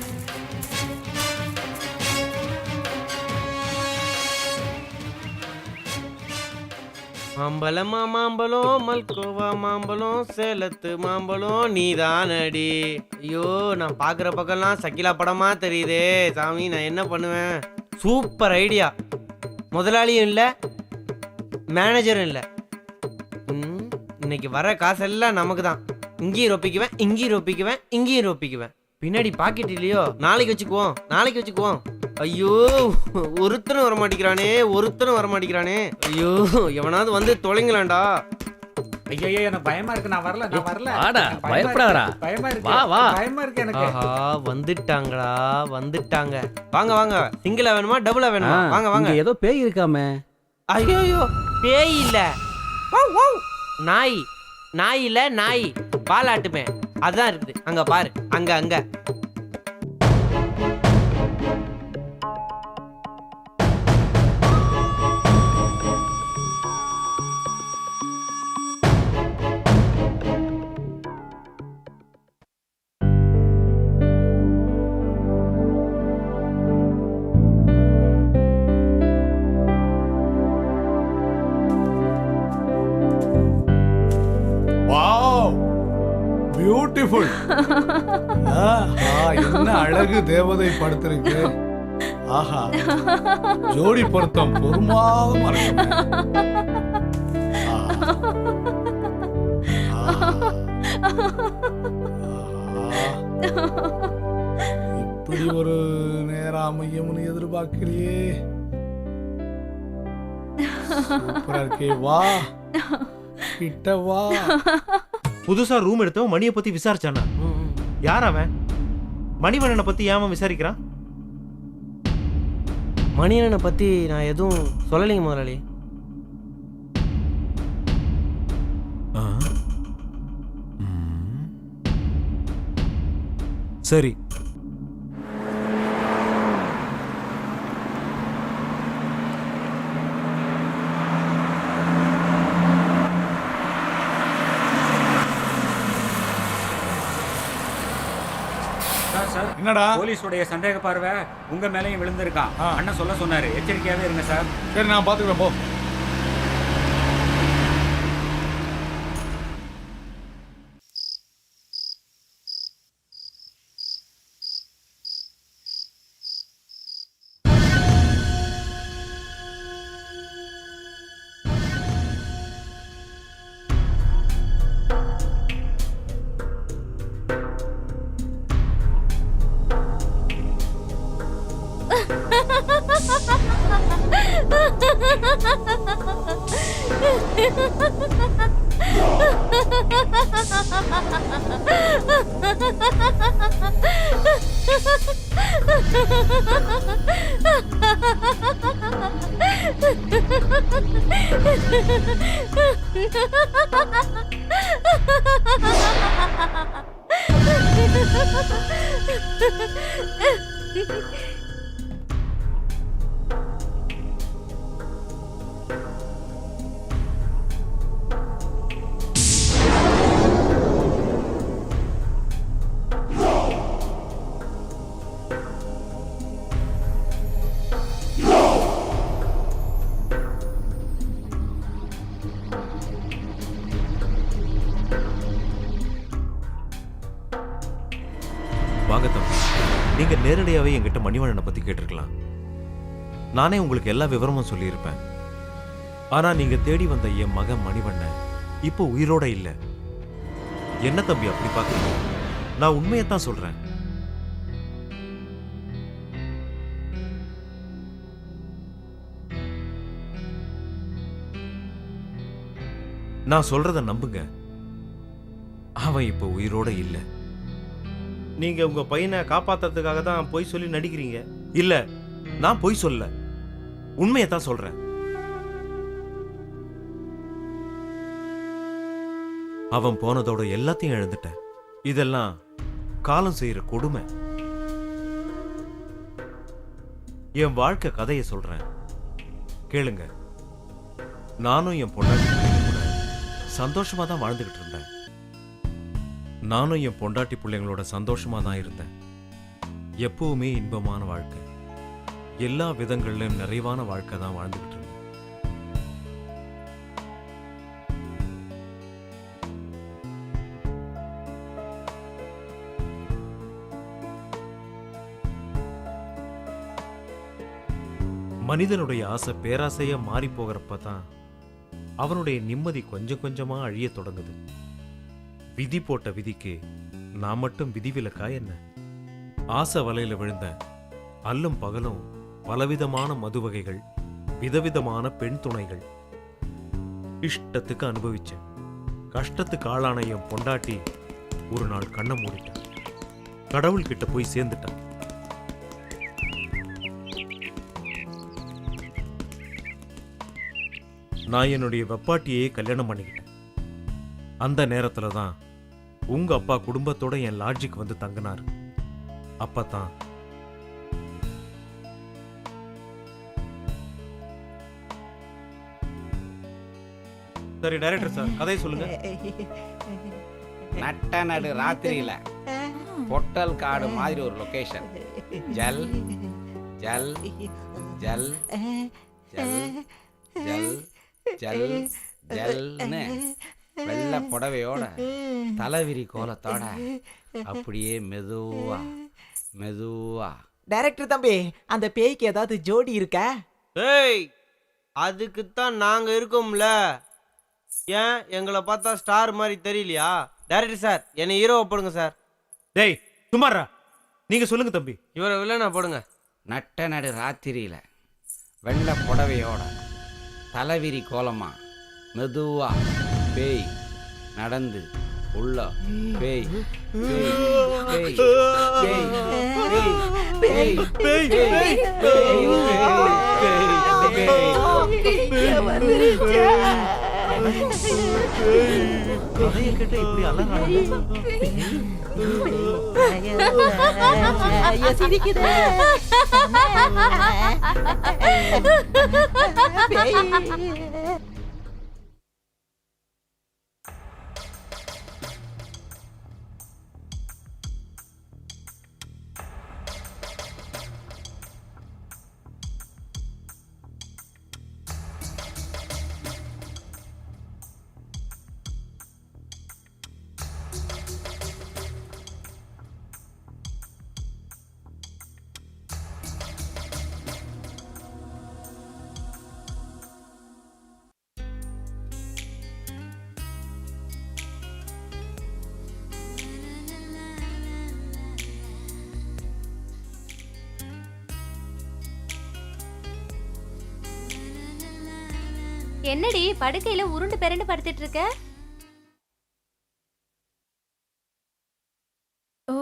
G: மாம்பழமா மாம்பழம், மல்கோவா மாம்பழம், சேலத்து மாம்பழம் நீதானடி. ஐயோ, நான் பாக்குற பக்கம்லாம் சக்கிலா படமா தெரியுதே சாமி, நான் என்ன பண்ணுவேன்? Super idea. முதலாளியும் இல்லை, மேனேஜரும் இல்லை. இன்னைக்கு வர காசெல்லாம் நமக்கு தான். இங்கேயும் ரொப்பிக்குவேன், இங்கேயும் ரொப்பிக்குவேன், இங்கேயும் ரொப்பிக்குவேன். பின்னாடி பாக்கெட் இல்லையோ, நாளைக்கு வச்சுக்குவோம், நாளைக்கு வச்சுக்குவோம். ஐயோ, ஒருத்தனும் வரமாட்டேங்கிறானே, ஒருத்தனும் வரமாட்டேங்கிறானே. ஐயோ, எவனாவது வந்து தொலைங்களாண்டா.
J: ஐயோ, எனக்கு பயமா இருக்கு. நான் வரல, நான் வரல.
H: வாடா, பயப்படாதடா.
J: பயமா இருக்கு.
H: வா வா.
J: பயமா இருக்கு எனக்கு.
G: ஆஹா, வந்துட்டாங்களா, வந்துட்டாங்க. வாங்க வாங்க. சிங்கிளா வேணுமா, டபுளா வேணுமா? வாங்க வாங்க.
H: ஏதோ பேய் இருக்காமே.
G: ஐயோ, பேய் இல்ல, நாய். நாய் இல்ல, நாய் பாலாட்டுமே, அதான் இருக்குது. அங்க பாரு, அங்க அங்க.
C: பியூட்டிஃபுல். என்ன அழகு தேவதை படுத்திருக்கு. ஆஹா, ஜோடி பொருத்தம் பொறுமாதமா இருக்கு. இப்படி ஒரு நேரம் அமையும்னு எதிர்பார்க்கலையே. சூப்பரா இருக்கே. வா கிட்ட வா.
A: புதுசா ரூம் எடுத்தவன் மணியை பத்தி விசாரிச்சானா? யார் அவன்? மணிவண்ணனை பத்தி ஏன் விசாரிக்கிறான்?
G: மணியனை பத்தி நான் எதுவும் சொல்லலைங்க முதலாளி.
A: சரி,
C: என்னடா?
L: போலீஸுடைய சந்தேக பார்வை உங்க மேலேயும் விழுந்திருக்கான். அண்ணன் சொல்ல சொன்னாரு, எச்சரிக்கையாவே இருங்க சார்.
C: சரி, நான் பாத்துக்கிறேன், போ.
A: வாங்க தம்பி, நீங்க நேரடியாவே என்கிட்ட மணிவண்ணனை பத்தி கேட்டிருக்கலாம். நானே உங்களுக்கு எல்லா விவரமும் சொல்லியிருப்பேன். ஆனா நீங்க தேடி வந்த என் மகன் மணிவண்ணன் இப்போ உயிரோட இல்ல. என்ன தம்பி அப்படி பாக்குறீங்க? நான் உண்மையத்தான் சொல்றேன். நான் சொல்றத நம்புங்க. அவன் இப்போ உயிரோட இல்ல. நீங்க உங்க பையனை காப்பாத்துறதுக்காக தான் பொய் சொல்லி நடிக்கிறீங்க. இல்ல, நான் பொய் சொல்ல, உண்மையத்தான் சொல்றேன். அவன் போனதோட எல்லாத்தையும் இழந்துட்டேன். இதெல்லாம் காலம் செய்யற கொடுமை. என் வாழ்க்கை கதையை சொல்றேன், கேளுங்க. நானும் என் பொண்டாட்டி பிள்ளைங்க கூட சந்தோஷமா தான் வாழ்ந்துகிட்டு இருந்தேன். நானும் என் பொண்டாட்டி பிள்ளைங்களோட சந்தோஷமா தான் இருந்தேன். எப்பவுமே இன்பமான வாழ்க்கை, எல்லா விதங்களிலும் நிறைவான வாழ்க்கை தான் வாழ்ந்துகிட்டு இருந்தேன். மனிதனுடைய ஆசை பேராசையா மாறி போகிறப்ப தான் அவனுடைய நிம்மதி கொஞ்சம் கொஞ்சமா அழிய தொடங்குது. விதி போட்ட விதிக்கு நான் மட்டும் விதிவிலக்கா என்ன? ஆசை வலையில விழுந்த அல்லும் பகலும் பலவிதமான மது வகைகள், விதவிதமான பெண் துணைகள் இஷ்டத்துக்கு அனுபவிச்சேன். கஷ்டத்துக்கு ஆளான என் பொண்டாட்டி ஒரு நாள் கண்ணை மூடிட்டான். கடவுள் கிட்ட போய் சேர்ந்துட்டான். நான் என்னுடைய வெப்பாட்டியே கல்யாணம் பண்ணிக்கிட்டேன். அந்த நேரத்துல தான் உங்க அப்பா குடும்பத்தோட என் லாட்ஜுக்கு வந்து தங்கினாரு. அப்பதான் சரி டைரக்டர் சார், கதையை சொல்லுங்க.
L: நட்ட நடு ராத்திரியில பொட்டல் காடு மாதிரி ஒரு லொகேஷன். ஜல் ஜல் ஜல் ஜல் ஜல் ஜல் ஜல்னு வெள்ளை புடவையோட தலைவிரி கோலத்தோட அப்படியே மெதுவா மெதுவா.
K: டைரக்டர் தம்பி, அந்த பேய்க்கு ஏதாவது ஜோடி இருக்கா?
G: ஏய், அதுக்குத்தான் நாங்க இருக்கோம்ல. ஏன் எங்களை பார்த்தா ஸ்டார் மாதிரி தெரியலையா? டைரக்டர் சார், என்னை ஹீரோவை போடுங்க சார்.
A: டேய் சுமாரா, நீங்க சொல்லுங்க தம்பி.
G: இவரை வில்லனா போடுங்க.
L: நட்ட நடு ராத்திரியில வெள்ளை புடவையோட தலைவிரி கோலமா மெதுவா பேய் நடந்து உள்ள பேய் பேய் பேய் பேய் பேய் பேய் பேய்
A: கதையை கேட்ட இப்படி அலறாங்க.
M: என்னடி படுக்கையில உருண்டு பெரண்டு படுத்துட்டு இருக்க?
F: ஓ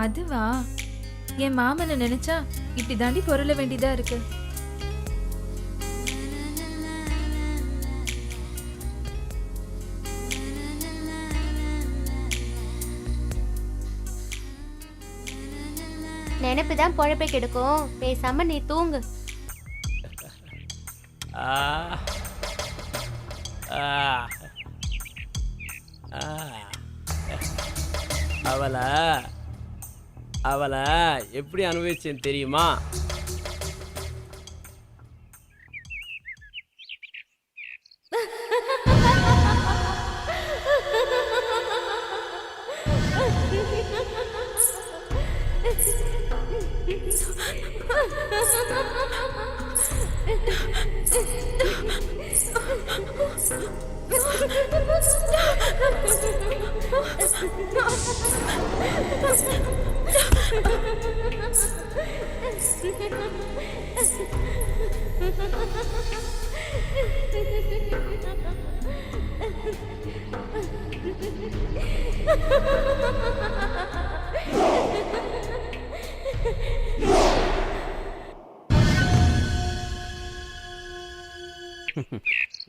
F: அதுவா, என் மாமனை நினைச்சா இப்படி தாண்டி பொருள வேண்டியதா இருக்கு.
M: நினைப்புதான் பொழப்பை கெடுக்கும். பேசாம நீ தூங்கு.
G: அவளை எப்படி அனுபவிச்சேன்னு தெரியுமா?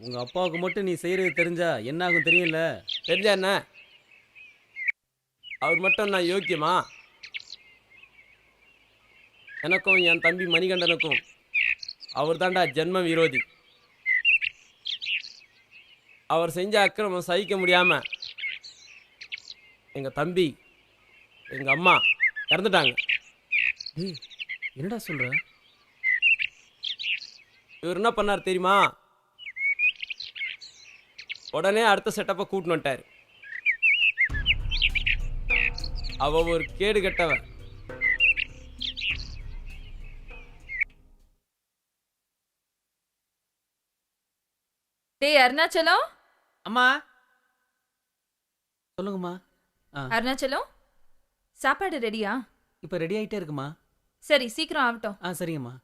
B: உங்க அப்பாவுக்கு மட்டும் நீ செய்யறது தெரிஞ்சா என்ன ஆகும் தெரியும்ல?
G: தெரிஞ்சா என்ன? அவர் மட்டும் நான் யோக்கியமா? எனக்கும் என் தம்பி மணிகண்டனுக்கும் அவர் தாண்டா ஜென்ம விரோதி. அவர் செஞ்ச அக்கிரமம் சகிக்க முடியாம எங்க தம்பி எங்க அம்மா இறந்துட்டாங்க.
B: என்னடா சொல்ற?
G: இவர் என்ன பண்ணார் தெரியுமா? உடனே அடுத்த செட்டப்பை கூட்டின்னு வந்துட்டார். அவ ஒரு கேடு கெட்டவ.
F: டேய் அருணாச்சலம்.
B: அம்மா சொல்லுங்கம்மா.
F: அருணாச்சலம், சாப்பாடு ரெடியா?
B: இப்போ ரெடி ஆயிட்டே இருக்குமா?
F: சரி சீக்கிரம் ஆகட்டும்.
B: சரிங்கம்மா.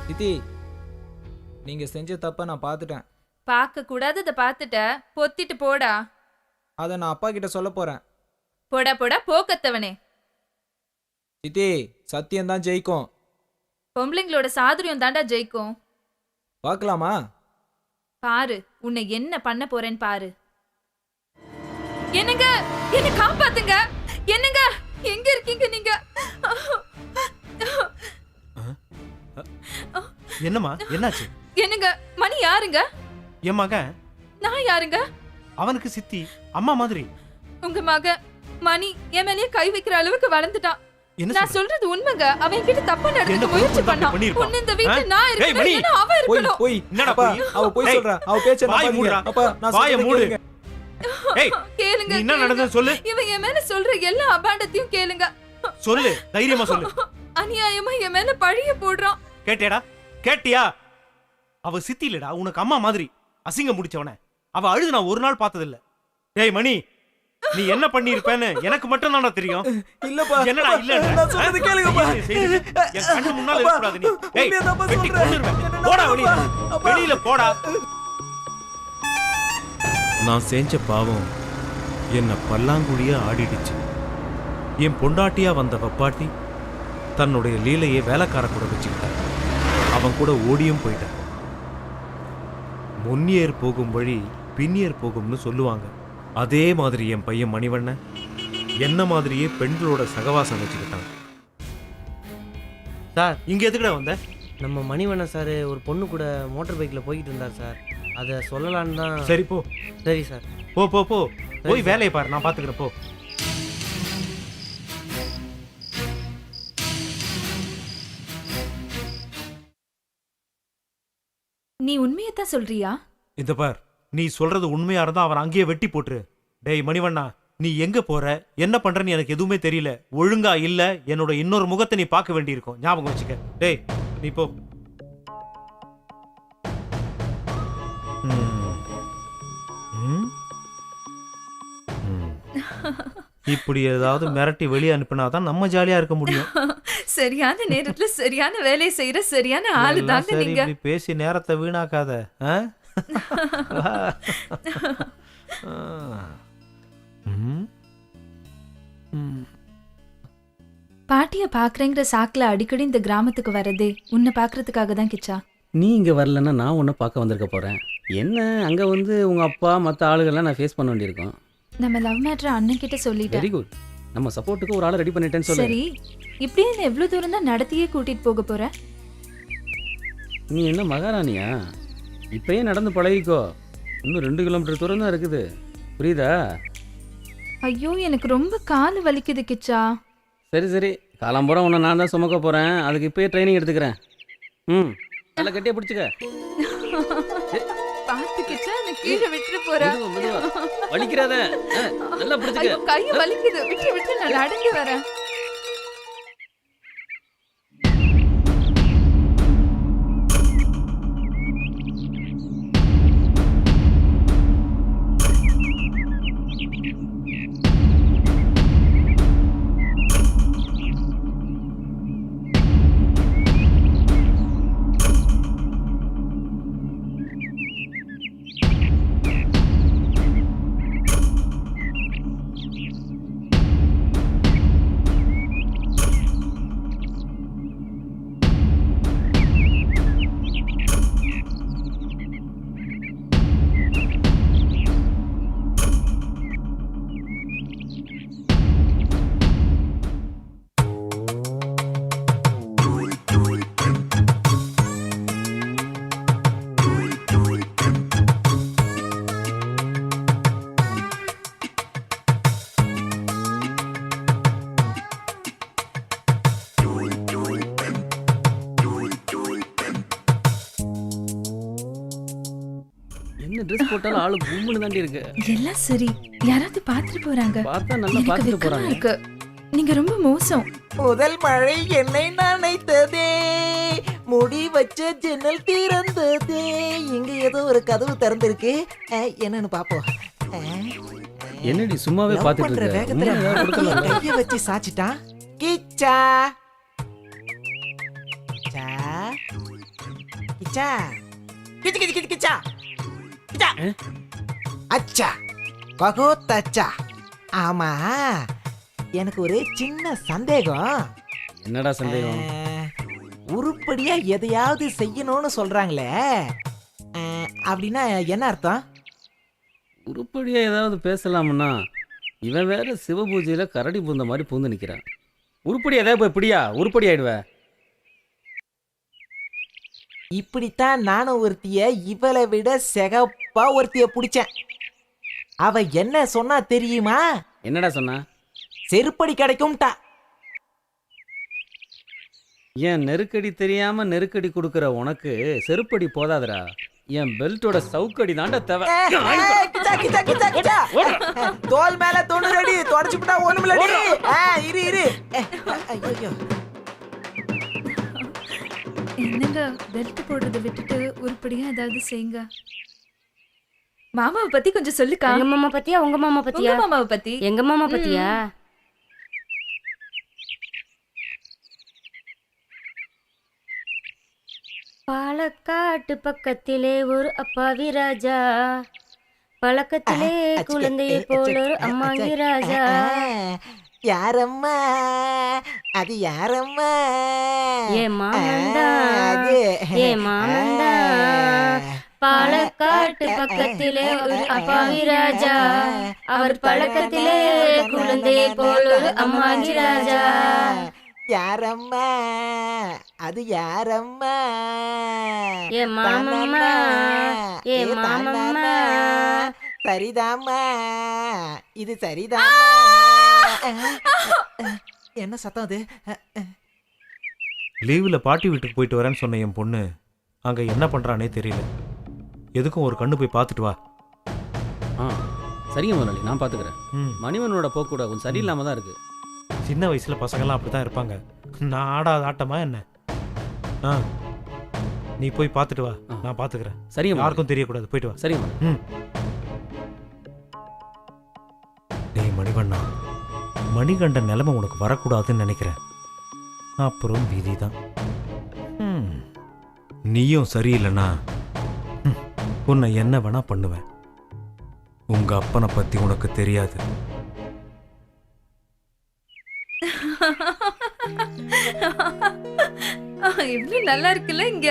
K: சித்தி, நீங்க செஞ்ச தப்ப நான் பார்த்துட்டேன்.
F: பார்க்க கூடாததை பார்த்துட்ட, பொத்திட்டு போடா.
K: அதை நான் அப்பா கிட்ட சொல்ல போறேன்.
F: போடா போடா போக்கத்தவனே.
K: சித்தி, சத்தியம் தான் ஜெயிக்கும்.
F: பொம்பளைங்களோட சாதுரியம் தாண்டா ஜெயிக்கும்.
K: பார்க்கலாமா?
F: பாரு உன்னை என்ன பண்ண போறேன்னு பாரு. என்னங்க, என்ன காப்பாத்துங்க. என்னங்க, எங்க இருக்கீங்க நீங்க?
A: என்னம்மா என்னாச்சு?
F: என்னங்க, மணி யாருங்க?
A: என் மகன்.
F: நான் யாருங்க?
A: அவனுக்கு சித்தி அம்மா மாதிரி.
F: உங்க மக மணி என் மேலேயே கை வைக்கிற அளவுக்கு வளர்ந்துட்டான்.
A: என்ன
F: நான் சொல்றது உண்மைங்க. அவன் கிட்ட தப்பா நடந்துக்க முயற்சி பண்ணான். உன்னை இந்த வீட்டுல நான் இருக்கேன், ஏன்னா அவ இருக்கணும்.
K: போய் என்னடா போய்? அவ போய் சொல்றா. அவ பேச்ச நம்பாதீங்க. அப்பா நான்
A: வாயை மூடு. ஏய்
F: கேளுங்க.
A: என்ன நடந்தது சொல்லு.
F: இவன் என் மேல சொல்ற எல்லா அபாண்டத்தையும் கேளுங்க.
A: சொல்லு, தைரியமா சொல்லு.
F: அநியாயமா என் மேல பழிய போடுறான்.
A: கேட்டியாடா? கேட்டியா? அவ சித்தி இல்லடா, உனக்கு அம்மா மாதிரி. அசிங்க முடிச்சவன. அவ அழுது நான் ஒரு நாள் பார்த்ததில்ல. ஏய் மணி, நீ என்ன பண்ணிருப்பேன்னு எனக்கு மட்டும் தானே தெரியும்.
K: இல்லப்பா.
A: என்னடா இல்ல?
K: நான் சொல்றது கேளுங்கப்பா.
A: என் கண்ணு முன்னால இருக்க கூடாது நீ. ஏய் வெட்டி கொன்னுருவேன். போடா வெளிய. வெளியில போடா. நான் செஞ்ச பாவம் என்ன பல்லாங்குழியா ஆடிடுச்சு. என் பொண்டாட்டியா வந்த வப்பாட்டி தன்னுடைய லீலையை வேலைக்கார கூட வச்சுக்கிட்டான். அவன் கூட ஓடியும் போயிட்டான். முன்னியர் போகும் வழி பின்னியர் போகும்னு சொல்லுவாங்க. அதே மாதிரி என் பையன் மணிவண்ணன் என்ன மாதிரியே பெண்களோட சகவாசம் வச்சுக்கிட்டான்.
G: சார்,
A: இங்க எதுக்குடா வந்த?
G: நம்ம மணிவண்ணன் சார் ஒரு பொண்ணு கூட மோட்டார் பைக்கில் போய்கிட்டு இருந்தார் சார். அதை சொல்லலான்னு தான்.
A: சரி போ.
G: சரி சார்.
A: போ போ போ. போய் வேலையை பாரு, நான் பாத்துக்கிறேன். போ.
F: நீ உண்மையத்தான் சொல்றியா?
A: இந்த பார், நீ சொல்றது உண்மையா இருந்தா அவன் அங்கேயே வெட்டி போட்டுரு. டேய் மணிவண்ணா, நீ எங்க போற என்ன பண்றன்னு எனக்கு எதுவுமே தெரியல. ஒழுங்கா இல்ல என்னோட இன்னொரு முகத்தை நீ பார்க்க வேண்டியிருக்கும். ஞாபகம் வச்சுக்க. டேய் நீ போ. இப்படி ஏதாவது மிரட்டி வெளியே அனுப்பினாதான் நம்ம ஜாலியா இருக்க முடியும்.
F: சரியான நேரத்துல சரியான வேலையை செய்யற சரியான ஆளு
A: எல்லாம்
F: தாங்க
A: சரி,
F: நீங்க.
A: இப்படி பேசி நேரத்தை வீணாக்காத. ஆ? ம். ம்.
F: பாட்டிய பாக்குறேங்கிற சாக்குல அடிக்கடி இந்த கிராமத்துக்கு வரதே உன்னை பாக்குறதுக்காக தான் கிச்சா.
H: நீ இங்கே வரலன்னா நான் உன்னை பார்க்க வந்திருக்க போகிறேன். என்ன அங்கே வந்து உங்கள் அப்பா மற்ற ஆளுகள்லாம் நான் ஃபேஸ் பண்ண வேண்டியிருக்கோம்.
F: நம்ம லவ் மேட்டர் அண்ணன் கிட்ட சொல்லிட்டேன்.
H: Very good. நம்ம சப்போர்ட்டுக்கு ஒரு ஆளை ரெடி பண்ணிட்டேன்னு சொல்லு.
F: சரி, இப்படியே என்ன எவ்வளவு தூரம் தான் நடத்தியே கூட்டிட்டு போக போற?
H: நீ என்ன மகாராணியா? இப்பயே நடந்து பழகிக்கோ. இன்னும் 2 கிலோமீட்டர் தூரம் தான் இருக்குது. புரியுதா?
F: ஐயோ, எனக்கு ரொம்ப கால் வலிக்குது கிச்சா.
H: சரி சரி, காலம்போட உன்னை நான் தான் சுமக்க போகிறேன். அதுக்கு இப்பயே ட்ரைனிங் எடுத்துக்கிறேன். ம், நல்லா கட்டியாக பிடிச்சிக்க.
F: பாத்து கிச்சா, நான் கீழே விட்டுட்டு போறேன்.
H: வலிக்கிறாத. நல்லா பிடிச்சிக்க.
F: ஐயோ, கை வலிக்குது. விட்டு விட்டு நான் நடந்து வரேன்.
H: என்ன ட்ரெஸ் போட்டாலும் ஆளு கும்முன்னு தாண்டி இருக்கு.
F: எல்லாம் சரி, யாராவது பாத்துட்டு போறாங்க.
H: பார்த்தா நல்லா
F: எனக்கு
H: பார்த்துட்டு
F: வெக்கமா
H: போறாங்க.
F: இருக்கு. நீங்க ரொம்ப மோசம்.
K: முதல் மழை என்னை நனைத்ததே, முடி வச்ச ஜன்னல் திறந்ததே. இங்க ஏதோ ஒரு கதவு திறந்திருக்கு. என்னன்னு பாப்போம்.
H: என்னடி சும்மாவே
K: Love
H: பார்த்துட்டு
K: பண்ற
H: இருக்க?
K: வேகத்துல
H: உண்மையா கொடுக்கலாம்.
K: கைய வச்சு சாச்சிட்டான். கிச்சா கிச்சா கிச்சா கிச்சு கிச்சு கிச்சு கிச்சா கிச்சா. அச்சா பகோத் அச்சா. ஆமா, எனக்கு ஒரு சின்ன சந்தேகம்.
H: என்னடா சந்தேகம்?
K: உருப்படியா எதையாவது செய்யணும்னு சொல்றாங்களே, அப்படின்னா என்ன அர்த்தம்?
H: உருப்படியா ஏதாவது பேசலாம்னா இவன் வேற சிவபூஜையில கரடி பூந்த மாதிரி பூந்து நிக்கிறான். உருப்படி ஏதாவது போய் பிடியா, உருப்படி ஆயிடுவ.
K: இப்படித்தான் நானும் ஒருத்திய இவளை விட செகப்பா ஒருத்திய பிடிச்சேன். அவ என்ன சொன்னா தெரியுமா?
H: என்னடா சொன்னா?
K: செருப்படி கிடைக்கும்டா.
H: என் நெருக்கடி தெரியாம நெருக்கடி கொடுக்கற உனக்கு செருப்படி போதாதடா. என் பெல்ட்டோட சவுக்கடி தாண்டா தேவை.
K: கிச்சா, கிச்சா, கிச்சா, கிச்சா. தோல் மேல 90 அடி தொடச்சுட்டா ஒண்ணுமில்லடி. இரு இரு. ஐயோ,
F: என்னங்க பெல்ட் போடுறத விட்டுட்டு உருப்படியா ஏதாவது செய்யுங்க. மாமாவை பத்தி கொஞ்சம் சொல்லுக்கா.
D: எங்க மாமா பத்தியா உங்க மாமா பத்தியா?
F: உங்க மாமாவை பத்தி.
D: எங்க மாமா பத்தியா? பாலக்காட்டு பக்கத்திலே ஒரு அப்பாவி ராஜா, பழக்கத்திலே குழந்தையை போல ஒரு அம்மாங்கி ராஜா.
K: யாரம்மா அது? யாரம்மா?
D: ஏ மாமந்தா, ஏ மாமந்தா, பாலக்காட்டு பக்கத்திலே ஒரு அப்பாவி ராஜா, அவர் பழக்கத்திலே குழந்தையை போல ஒரு அம்மாங்கி ராஜா.
K: யாரம்மா அது? யாரம்மா?
D: ஏ மாமம்மா, ஏ மாமம்மா.
K: சரிதாம்மா, இது சரிதாம்மா. என்ன சத்தம் அது?
A: லீவ்ல பாட்டி வீட்டுக்கு போயிட்டு வரேன்னு சொன்ன என் பொண்ணு அங்க என்ன பண்றானே தெரியல. எதுக்கும் ஒரு கண்ணு போய் பார்த்துட்டு வா.
H: சரிங்க முதலாளி, நான் பார்த்துக்கிறேன்.
A: ம்.
H: மணிவனோட போக்கு கூட கொஞ்சம் சரியில்லாம தான் இருக்கு.
A: சின்ன வயசுல பசங்கள்லாம் அப்படிதான் இருப்பாங்க. நான் ஆடாத ஆட்டமா என்ன? ஆ, நீ போய் பார்த்துட்டு வா, நான் பார்த்துக்கிறேன்.
H: சரிங்க முதலாளி.
A: யாருக்கும் தெரியக்கூடாது, போயிட்டு வா.
H: சரிங்க முதலாளி.
A: ம். டேய் மணிவண்ணா, மணிகண்டன் நிலைமை உனக்கு வரக்கூடாதுன்னு நினைக்கிறேன். அப்புறம் விதி தான். நீயும் சரியில்லைனா உன்னை என்ன வேணா பண்ணுவேன். உங்க அப்பனை பத்தி உனக்கு தெரியாது.
F: இவ்வளவு நல்லா இருக்குல்ல இங்க.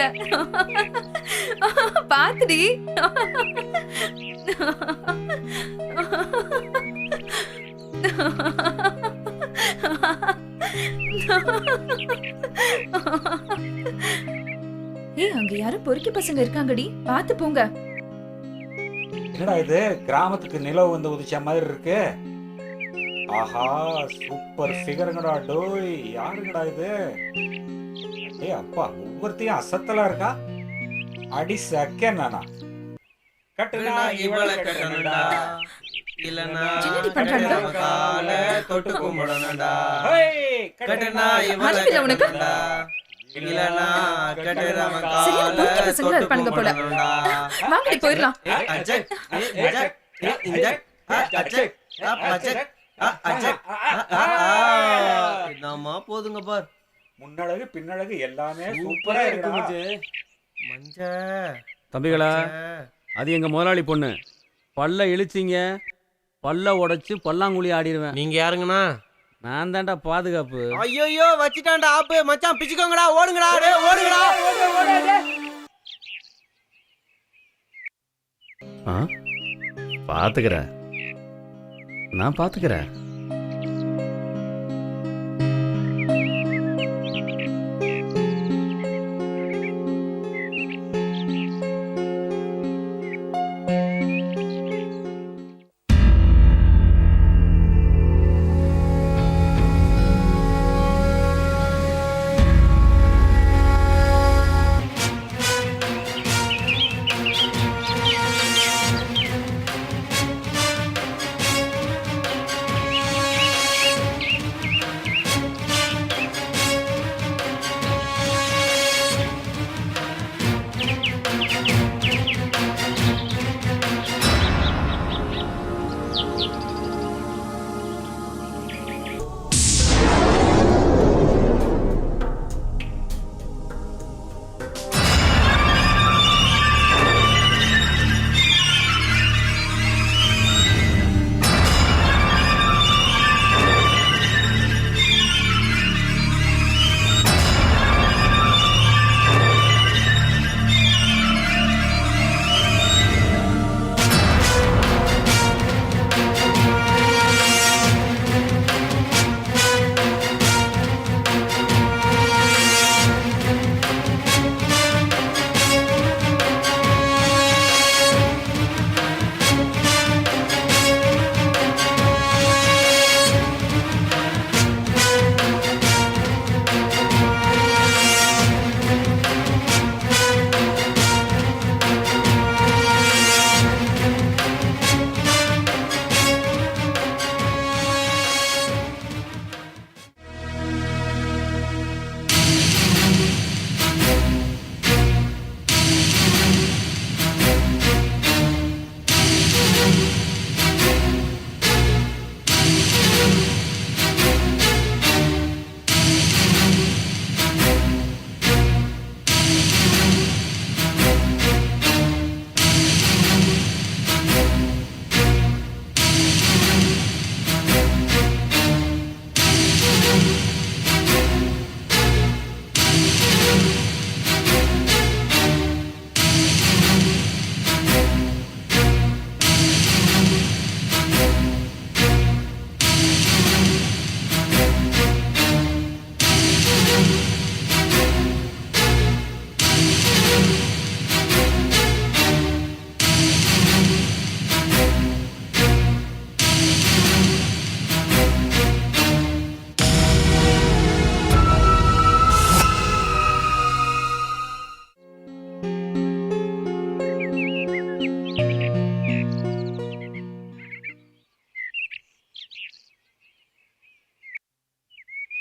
F: பாத்துடி. ஏய், அங்க யாரும் பொறுக்கி பசங்க இருக்காங்கடி, பாத்து போங்க.
J: என்னடா இது, கிராமத்துக்கு நிலவு வந்து உதிச்ச மாதிரி இருக்கு. ஆஹா, சூப்பர் ஃபிகருங்கடா. டோய், யாருங்கடா இது? ஏய் அப்பா, ஒவ்வொருத்தையும் அசத்தலா இருக்கா. அடி சக்க நானா கட்டுனா இவள கட்டணும்டா,
G: இல்லனா
F: என்னடி பண்றாங்க?
G: கால தொட்டு கும்பிடணும்டா.
J: ஹேய்,
G: கட்டுனா இவள
F: அறிவில்ல உனக்கு?
G: கட்டணும்டா, இல்லனா கட்டுறவ
F: சரியான
G: கால
F: பொறுக்கி பசங்களா
G: தொட்டு
F: இருப்பானுங்க போல.
G: கும்பிடணும்டா.
F: வாங்கடி போயிடலாம்.
G: அஜக் அஜக் இந்தக் அஜக் அஜக் அஜக். என்னம்மா போதுங்க பார்.
J: முன்னழகு பின்னழகு எல்லாமே சூப்பரா இருக்கு.
G: மஞ்ச
H: தம்பிகளா, அது எங்க முதலாளி பொண்ணு. பல்ல இழிச்சிங்க, பல்ல உடைச்சு பல்லாங்குழி ஆடிடுவேன்.
G: நீங்க யாருங்கண்ணா?
H: நான் தான்டா பாதுகாப்பு.
G: ஐயோ வச்சிட்டான்டா ஆப்பு. மச்சான் பிச்சுக்கோங்கடா, ஓடுங்கடா, டேய் ஓடுங்கடா.
H: பாத்துக்கிறேன், நான் பாத்துக்கிறேன்.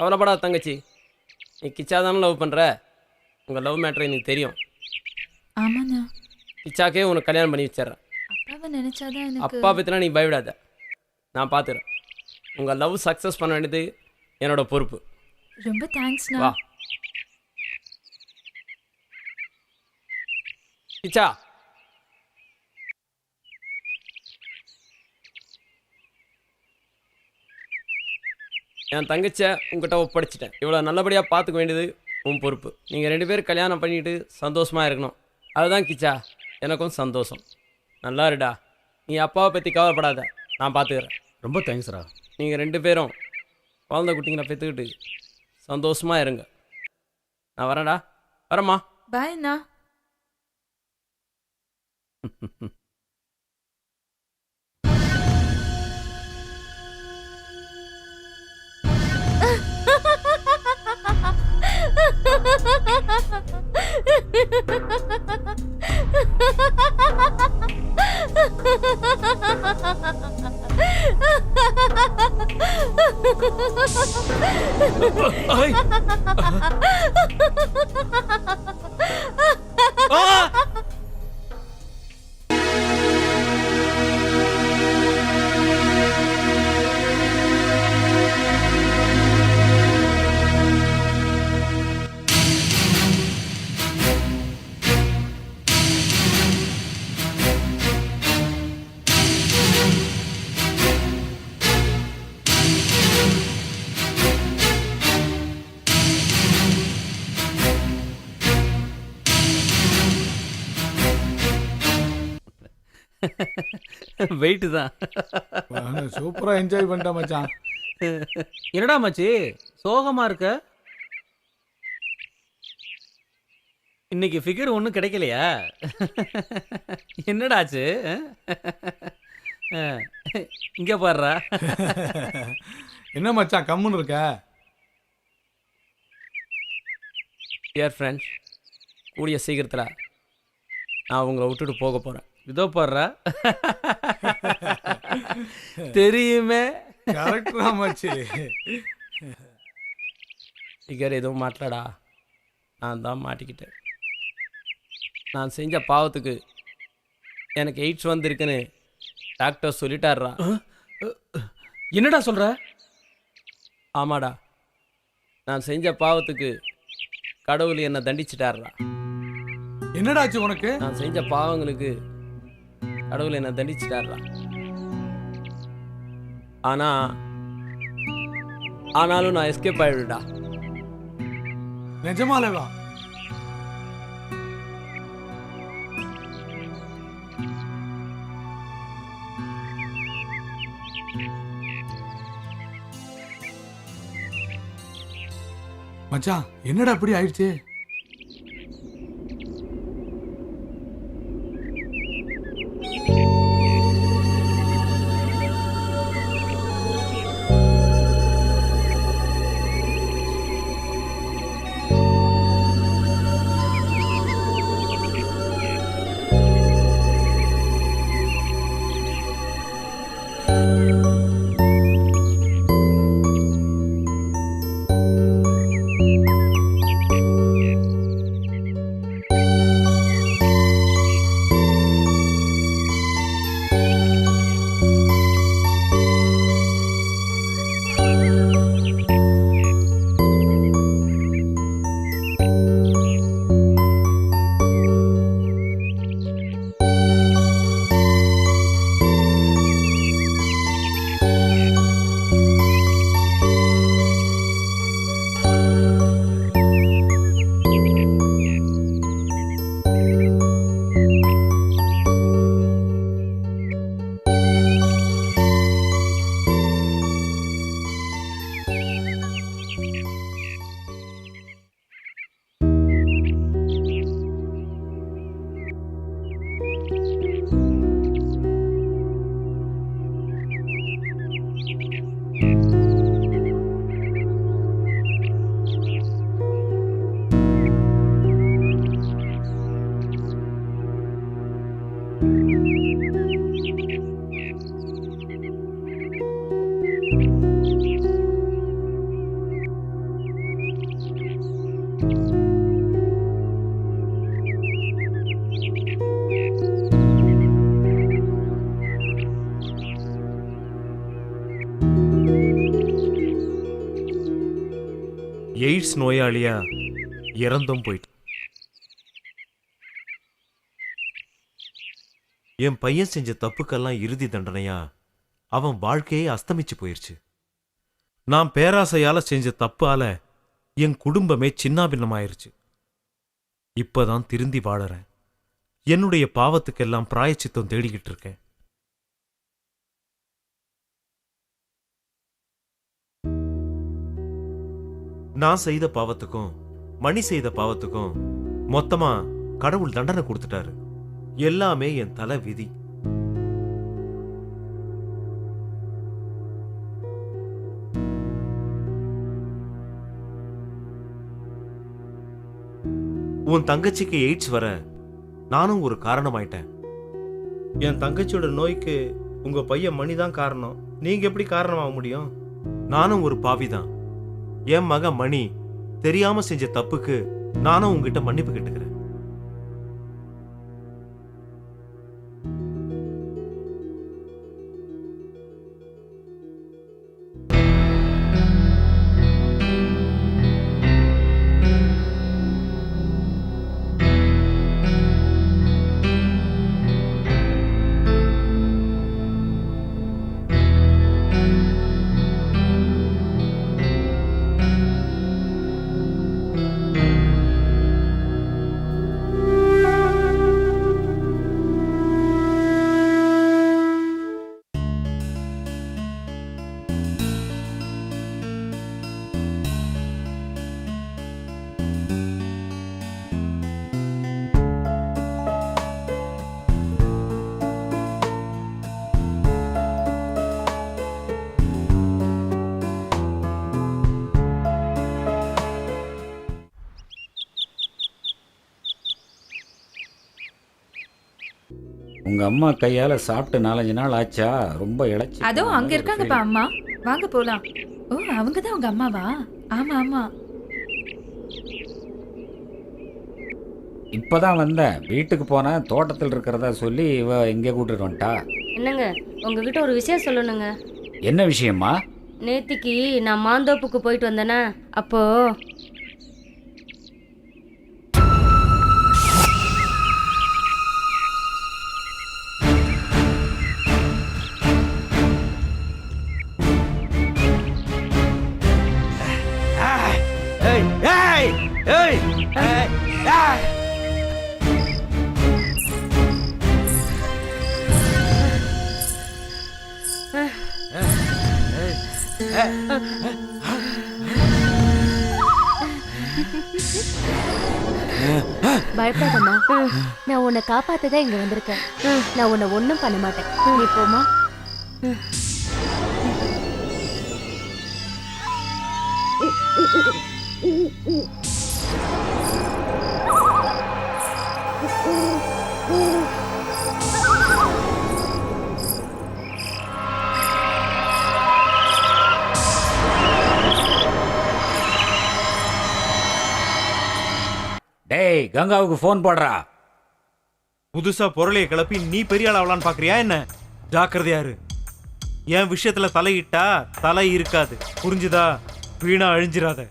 G: கவலைப்படாத தங்கச்சி, நீ கிச்சா தானே லவ் பண்ணுற. உங்கள் லவ் மேட்ரு எனக்கு தெரியும்.
F: ஆமாண்ணா.
G: கிச்சாக்கே உனக்கு கல்யாணம் பண்ணி வச்சிட்றேன்.
F: அப்பாவை நினைச்சாதான் எனக்கு.
G: அப்பா பற்றினா நீ பயப்படாத, நான் பார்த்துக்கிறேன். உங்கள் லவ் சக்ஸஸ் பண்ண வேண்டியது என்னோட பொறுப்பு.
F: ரொம்ப தேங்க்ஸ்ண்ணா.
G: வா கிச்சா. என் தங்கச்சியை உங்ககிட்ட ஒப்படைச்சிட்டேன். இவ்வளோ நல்லபடியாக பார்த்துக்க வேண்டியது உன் பொறுப்பு. நீங்கள் 2 பேரும் கல்யாணம் பண்ணிட்டு சந்தோஷமாக இருக்கணும். அதுதான் கிச்சா எனக்கும் சந்தோஷம். நல்லா இருடா. நீ அப்பாவை பற்றி கவலைப்படாத, நான் பார்த்துக்கிறேன்.
H: ரொம்ப தேங்க்ஸ்ரா.
G: நீங்கள் 2 பேரும் குழந்தை குட்டிங்களை பெற்றுக்கிட்டு சந்தோஷமாக இருங்க. நான் வரேன்டா. வரேம்மா.
F: பாய் அண்ணா.
H: வெயிட்டு தான்.
C: சூப்பரா என்ஜாய் பண்ணிட்டேன் மச்சான்.
H: என்னடா மச்சி சோகமா இருக்க? இன்னைக்கு ஃபிகர் ஒன்றும் கிடைக்கலையா? என்னடாச்சு? இங்க பாடுறா.
C: என்ன மச்சான் கம்முன்னு இருக்க?
G: டியர் ஃப்ரெண்ட்ஸ், கூடிய சீக்கிரத்தில் நான் உங்களை விட்டுட்டு போக போகிறேன்.
H: இதோ பாடுறா. தெரியுமே.
C: கரெக்டா மச்சி.
G: ஃபிகர் எதுவும் மாட்டலடா, நான் தான் மாட்டிக்கிட்டேன். நான் செஞ்ச பாவத்துக்கு எனக்கு எய்ட்ஸ் வந்திருக்குன்னு டாக்டர் சொல்லிட்டாருடா.
H: என்னடா சொல்ற?
G: ஆமாடா, நான் செஞ்ச பாவத்துக்கு கடவுள் என்னை தண்டிச்சிட்டாருடா.
C: என்னடாச்சு உனக்கு?
G: நான் செஞ்ச பாவங்களுக்கு கடவுள் என்னை தண்டிச்சிட்டாருடா. ஆனாலும் நான் எஸ்கேப் ஆயிடுடா.
C: நிஜமாலேவா? மச்சான் என்னடா இப்படி ஆயிடுச்சு?
A: எய்ட்ஸ் நோயாளியா இறந்தும் போயிட்டு என் பையன் செஞ்ச தப்புக்கெல்லாம் இறுதி தண்டனையா அவன் வாழ்க்கையே அஸ்தமிச்சு போயிருச்சு. நான் பேராசையால செஞ்ச தப்பால என் குடும்பமே சின்னாபின்னமாயிருச்சு. இப்பதான் திருந்தி வாழறேன். என்னுடைய பாவத்துக்கெல்லாம் பிராயச்சித்தம் தேடிக்கிட்டு இருக்கேன். நான் செய்த பாவத்துக்கும் மணி செய்த பாவத்துக்கும் மொத்தமா கடவுள் தண்டனை கொடுத்துட்டாரு. எல்லாமே என் தலை விதி. உன் தங்கச்சிக்கு எய்ட்ஸ் வர நானும் ஒரு காரணமாயிட்டேன். என் தங்கச்சியோட நோய்க்கு உங்க பையன் மணிதான் காரணம். நீங்க எப்படி காரணமாக முடியும்? நானும் ஒரு பாவிதான். என் மக மணி தெரியாம செஞ்ச தப்புக்கு நானும் உங்ககிட்ட மன்னிப்பு கேட்டுக்கிறேன்.
L: உங்க அம்மா கையால சாப்பிட்டு 4-5 நாள் ஆச்சா? ரொம்ப இழைச்சி.
F: அதோ அங்க இருக்காங்கப்பா அம்மா, வாங்க போலாம். ஓ, அவங்கதான் உங்க அம்மாவா? ஆமா ஆமா.
L: இப்பதான் வந்தேன். வீட்டுக்கு போனேன், தோட்டத்தில் இருக்கிறதா சொல்லி இவ இங்கே கூட்டிட்டு வந்துட்டா.
D: என்னங்க, உங்ககிட்ட ஒரு விஷயம் சொல்லணுங்க.
L: என்ன விஷயமா?
D: நேத்திக்கு நான் மாந்தோப்புக்கு போயிட்டு வந்தேனா, அப்போ
M: பயப்படாதம்மா, நான் உன்னை காப்பாத்ததான் இங்க வந்திருக்கேன். நான் உன்னை ஒண்ணும் பண்ண மாட்டேன். நீ போமா.
L: டேய், கங்காவுக்கு ஃபோன் போடுறா.
A: புதுசா பொருளைய கிளப்பி நீ பெரிய ஆள் ஆகலான்னு பாக்குறியா என்ன? ஜாக்கிரதையா இரு. என் விஷயத்துல தலையிட்டா தலை இருக்காது, புரிஞ்சுதா? வீணா அழிஞ்சிராத.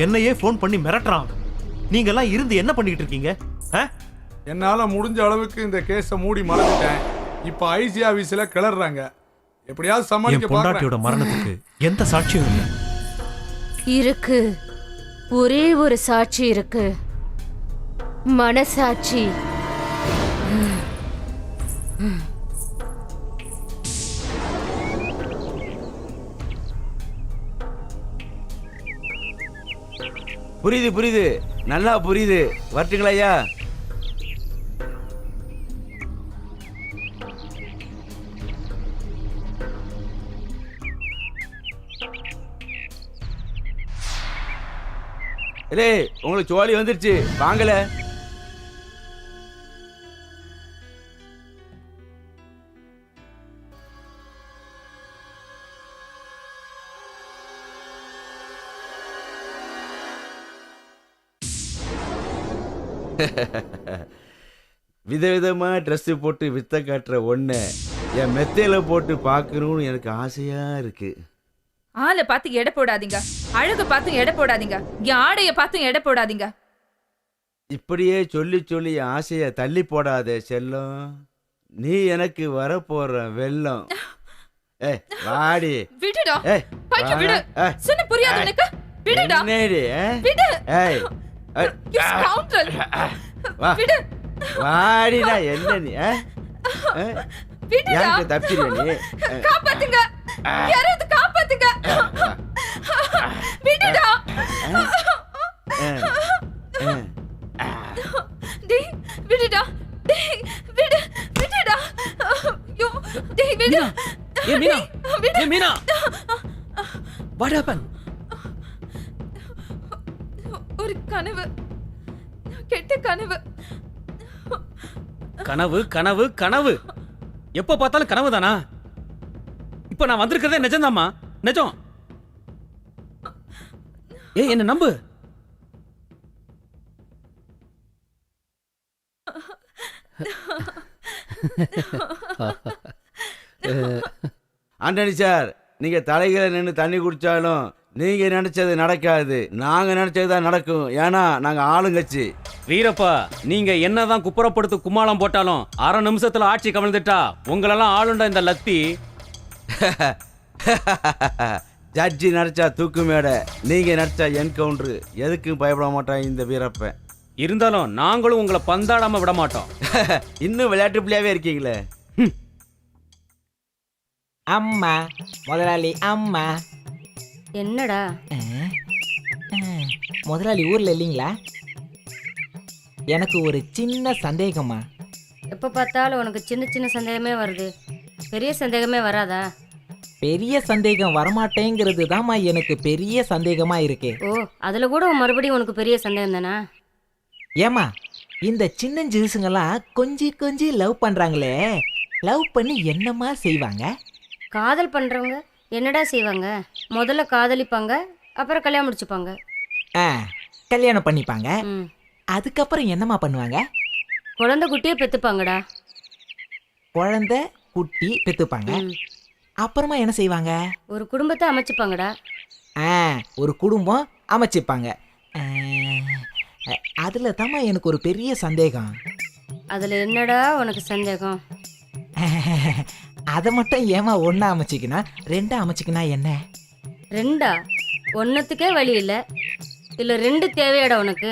A: என்னையே போன் பண்ணி மிரட்டுறான். நீங்க எல்லாம் இருந்து என்ன பண்ணிட்டு இருக்கீங்க?
C: என்னால முடிஞ்ச அளவுக்கு இந்த கேஸ மூடி மறைச்சிட்டேன். இப்ப ஐசி ஆபீஸ்ல கிளறாங்க. எப்படியாவது சமாளிக்க பாக்குறேன்.
A: பொண்டாட்டியோட மரணத்துக்கு எந்த சாட்சியும் இல்லை.
M: இருக்கு, ஒரே ஒரு சாட்சி இருக்கு, மனசாட்சி.
I: புரியுது புரியுது, நல்லா புரியுது. வரட்டுங்களா ஐயா? உங்களுக்கு சோழி வந்துருச்சு, வாங்கல. விதவிதமா ட்ரெஸ் போட்டு வித்த காட்டுற ஒண்ணு என் மெத்தையில போட்டு பார்க்கணும்னு எனக்கு ஆசையா இருக்கு.
F: ஆளை பார்த்து எடை போடாதீங்க, அழகு பார்த்து எடை போடாதீங்க, என் ஆடைய பார்த்து எடை போடாதீங்க.
I: இப்படியே சொல்லி சொல்லி ஆசைய தள்ளி போடாதே செல்லம். நீ எனக்கு வரப்போற வெள்ளம். வாடி.
F: விடுடா. பைக்க விடு. சொன்ன புரியாது உனக்கு? விடுடா.
I: என்னடி?
F: விடு.
I: You
F: scoundrel.
I: விடு. வாடிடா. என்ன நீ?
F: விடுடா.
I: யாருக்கு தப்பிடுவே நீ?
F: காப்பாத்துங்க. யாராவது காப்பாத்துங்க. விடுடா. டேய் விடுடா. டேய் விடு. விடுடா. யோ டேய் விடு.
H: ஏ மீனா. ஏ மீனா. What happened?
F: ஒரு கனவு, கெட்ட கனவு.
H: கனவு கனவு கனவு. எப்போ பார்த்தாலும் கனவு தானா? இப்போ நான் வந்திருக்கிறதே நிஜம்தாம்மா, நிஜம். ஏய் என்ன நம்பு.
I: ஆண்டனி சார், நீங்க தலைகளை நின்று தண்ணி குடிச்சாலும் நீங்க நினைச்சது நடக்காது, நாங்க நினைச்சதுதான் நடக்கும். ஏன்னா நாங்க ஆளுங்கட்சி.
B: வீரப்பா, நீங்க என்னதான் குப்புறப்படுத்து கும்மாளம் போட்டாலும் அரை நிமிஷத்துல ஆட்சி கவிழ்ந்துட்டா உங்களெல்லாம் ஆளுண்ட இந்த லத்தி.
I: ஜட்ஜி நடிச்சா தூக்கு மேடை, நீங்க நடிச்சா என்கவுண்டர். எதுக்கும் பயப்பட மாட்டான் இந்த வீரப்ப.
B: இருந்தாலும் நாங்களும் உங்களை பந்தாடாம விட மாட்டோம்.
I: இன்னும் விளையாட்டு பிள்ளையாவே இருக்கீங்களே.
K: அம்மா முதலாளி, அம்மா.
D: என்னடா?
K: முதலாளி ஊர்ல இல்லைங்களா? எனக்கு ஒரு சின்ன சந்தேகமா.
D: எப்போ பார்த்தாலும் உனக்கு சின்ன சின்ன சந்தேகமே வருது, பெரிய சந்தேகமே வராதா?
K: பெரிய சந்தேகம் வரமாட்டேங்கிறது தாம்மா எனக்கு பெரிய சந்தேகமா இருக்கு.
D: ஓ, அதுல கூட மறுபடியும் உனக்கு பெரிய சந்தேகம் தானா?
K: ஏமா, இந்த சின்ன ஜூஸுங்கெல்லாம் கொஞ்சி கொஞ்சி லவ் பண்றாங்களே, லவ் பண்ணி என்னமா செய்வாங்க?
D: காதல் பண்றவங்க என்னடா செய்வாங்க? முதல்ல காதலிப்பாங்க, அப்புறம் கல்யாணம் முடிச்சுப்பாங்க.
K: கல்யாணம் பண்ணிப்பாங்க. அதுக்கப்புறம் என்னமா பண்ணுவாங்க?
D: குழந்தை குட்டியே பெத்துப்பாங்கடா.
K: குழந்தை குட்டி பெத்துப்பாங்க. அப்புறமா என்ன செய்வாங்க?
D: ஒரு குடும்பத்தை அமைச்சுப்பாங்கடா.
K: ஒரு குடும்பம் அமைச்சுப்பாங்க. அதுல தாம்மா எனக்கு ஒரு பெரிய சந்தேகம்.
D: அதுல என்னடா உனக்கு சந்தேகம்?
K: அதை மட்டும் ஏமா ஒன்னா அமைச்சிக்கினா ரெண்டா அமைச்சிக்கினா என்ன?
D: ரெண்டா? ஒன்னத்துக்கே வழி இல்ல, இல்ல ரெண்டு தேவையாடா உனக்கு?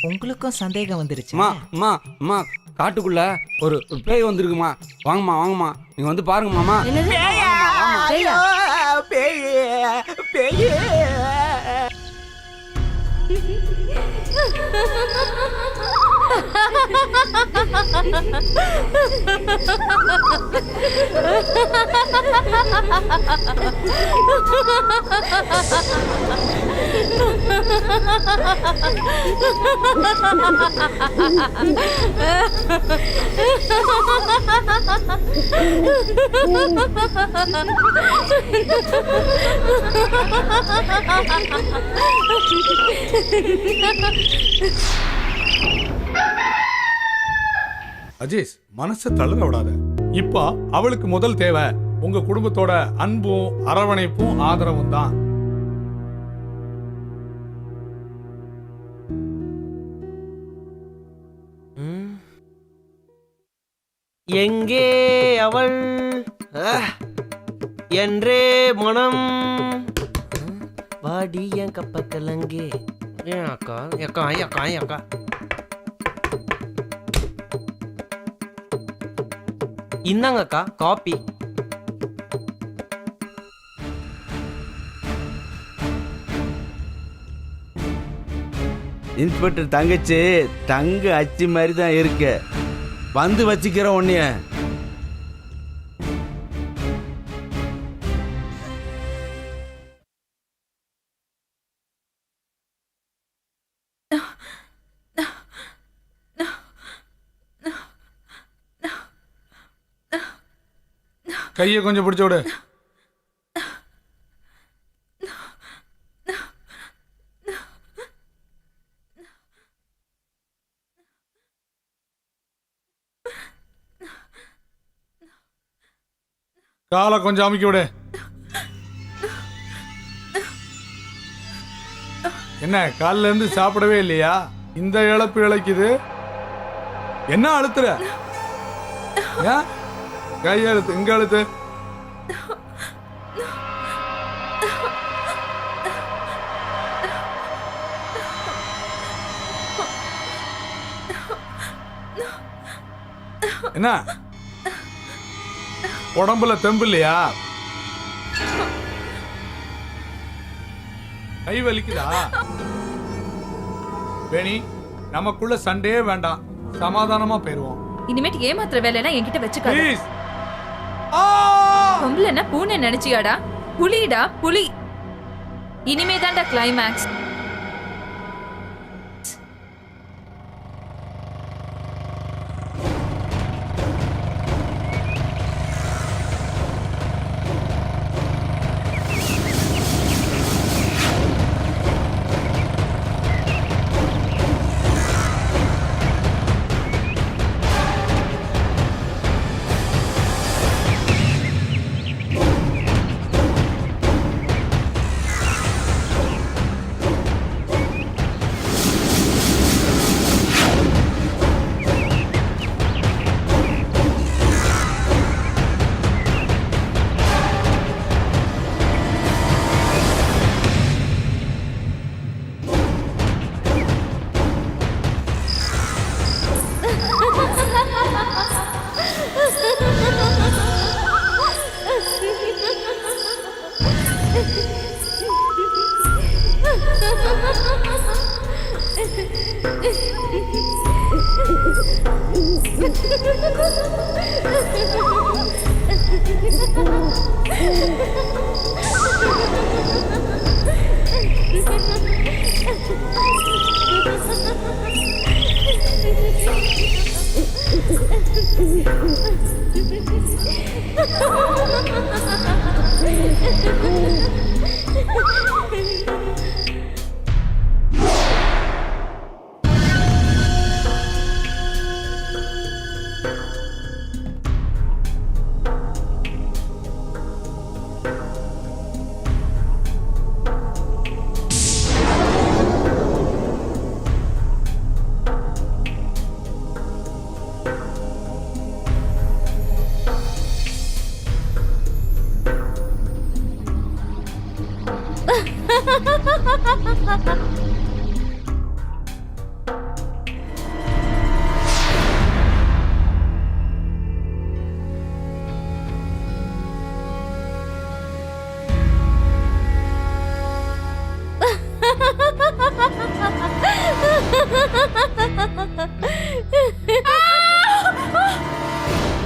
K: உங்களுக்கும் சந்தேகம் வந்துருச்சு?
C: அம்மா காட்டுக்குள்ள ஒரு பேய் வந்திருக்குமா. வாங்கம்மா வாங்கம்மா, நீங்க வந்து பாருங்க மாமா. அஜேஷ், மனசை தளர விடாத. இப்ப அவளுக்கு முதல் தேவை உங்க குடும்பத்தோட அன்பும் அரவணைப்பும் ஆதரவும் தான்.
G: எங்கே அவள் என்றே மனம் வாடி என் கப்ப கலங்கே. ஏன் அக்கா அக்கா அக்கா அக்கா இந்தாங்க அக்கா காப்பி.
I: இன்ஸ்பெக்டர் தங்கச்சி தங்க அச்சு மாதிரி தான் இருக்கு. வந்து வச்சுக்கிற உன்னைய.
C: கையை கொஞ்சம் பிடிச்சு விடு. காலை கொஞ்சம் அமுக்கி விடு. என்ன காலில இருந்து சாப்பிடவே இல்லையா? இந்த இழப்பு இழைக்குது. என்ன அழுத்துற? கை அழுத்து, இங்க அழுத்து. என்ன உடம்புல தெம்பு இல்லையா? கை வலிக்குதா? வேணி, நமக்குள்ள சண்டையே வேண்டாம், சமாதானமா போயிருவோம்.
F: இனிமேட்டு ஏமாத்துற வேலையெல்லாம் என்கிட்ட வச்சுக்காத.
C: ப்ளீஸ்.
F: பொம்பளைன்னா பூனை நினைச்சியாடா? புலிடா புலி. இனிமே தான்டா கிளைமேக்ஸ்.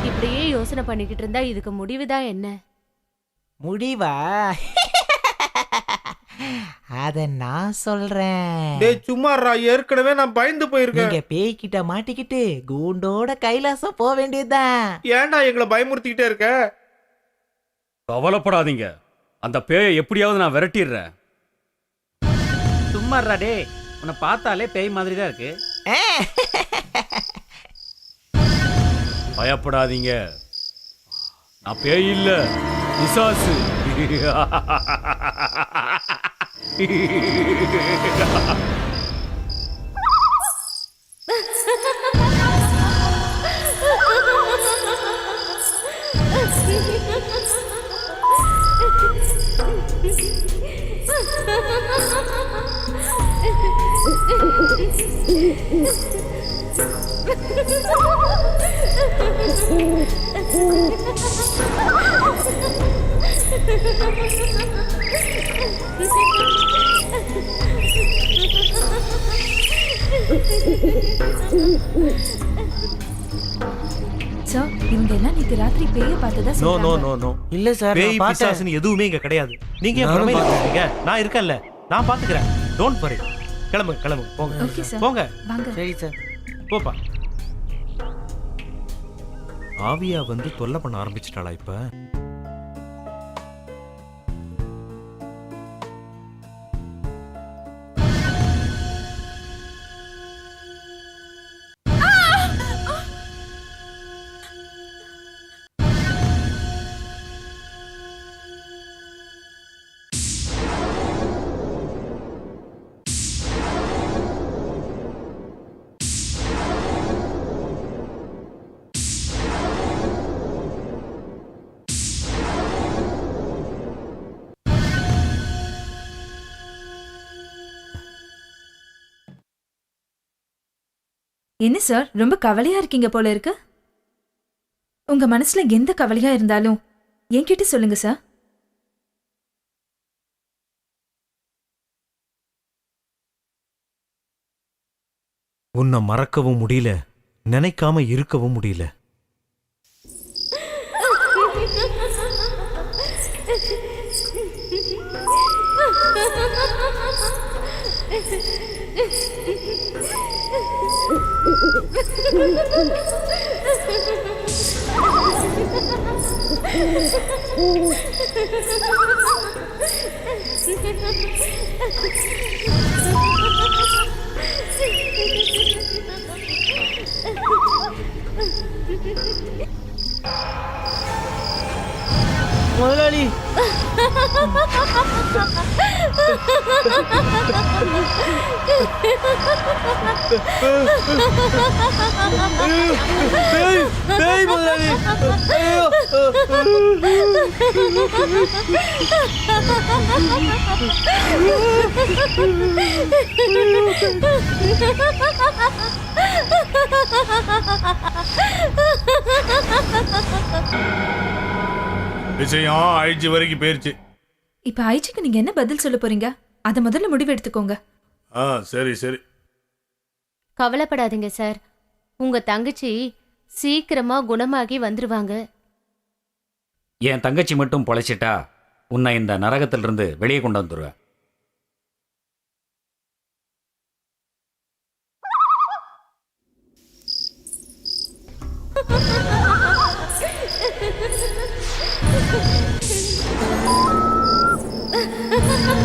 M: இப்படியே யோசனை பண்ணிக்கிட்டு இருந்தா இதுக்கு முடிவுதான் என்ன?
K: முடிவா? அத நான் சொல்றேன்.
G: சும்மாறா, ஏற்கனவே நான் பயந்து போயிருக்கேன்.
K: நீங்க பேய்கிட்ட மாட்டிக்கிட்டு கூண்டோட கைலாசம் போக வேண்டியதுதான்.
G: ஏன்டா எங்களை பயமுறுத்திக்கிட்டே இருக்க?
B: கவலைப்படாதீங்க, அந்த பேயை எப்படியாவது நான் விரட்டிடுறேன்.
H: சும்மாறா டே, உன்னை பார்த்தாலே பேய் மாதிரி தான் இருக்கு.
B: பயப்படாதீங்க, நான் பேய் இல்ல, பிசாசு.
F: சார் இவங்க எல்லாம் நேத்து ராத்திரி பேய பார்த்ததா
A: நோ நோ
F: சொல்றாங்க.
A: நோ நோ
G: இல்ல சார்
A: பேய்
G: நான் பார்த்தேன்.
A: பிசாசுன்னு எதுவுமே இங்க கிடையாது. நீங்க ஏன்
G: நானும்
A: பிரமையில
G: பார்த்தேன்.
A: இருக்கீங்க? நான் இருக்கேன்ல, நான் பாத்துக்கிறேன். Don't worry. கிளம்பு கிளம்பு போங்க.
F: Okay sir.
A: போங்க
F: வாங்க.
G: சரி சார்.
A: போப்பா. ஆவியா வந்து தொல்லை பண்ண ஆரம்பிச்சிட்டாளா இப்ப?
F: என்ன சார் ரொம்ப கவலையா இருக்கீங்க போல இருக்கு. உங்க மனசுல எந்த கவலையா இருந்தாலும் என்கிட்ட சொல்லுங்க சார்.
A: உன்னை மறக்கவும் முடியல, நினைக்காம இருக்கவும் முடியல.
G: முதலாளி பேய் பேய் முதலாளி. ஐயோ
C: விஷயம் ஐஜி வரைக்கும் போயிருச்சு.
F: இப்ப ஐஜிக்கு நீங்க என்ன பதில் சொல்ல போறீங்க? அத முதல்ல முடிவு எடுத்துக்கோங்க.
C: சரி சரி.
M: கவலைப்படாதீங்க சார், உங்க தங்கச்சி சீக்கிரமா குணமாகி வந்துருவாங்க.
E: என் தங்கச்சி மட்டும் பொழைச்சிட்டா உன்னை இந்த நரகத்திலிருந்து வெளியே கொண்டு வந்துடுவேன்.
N: Ha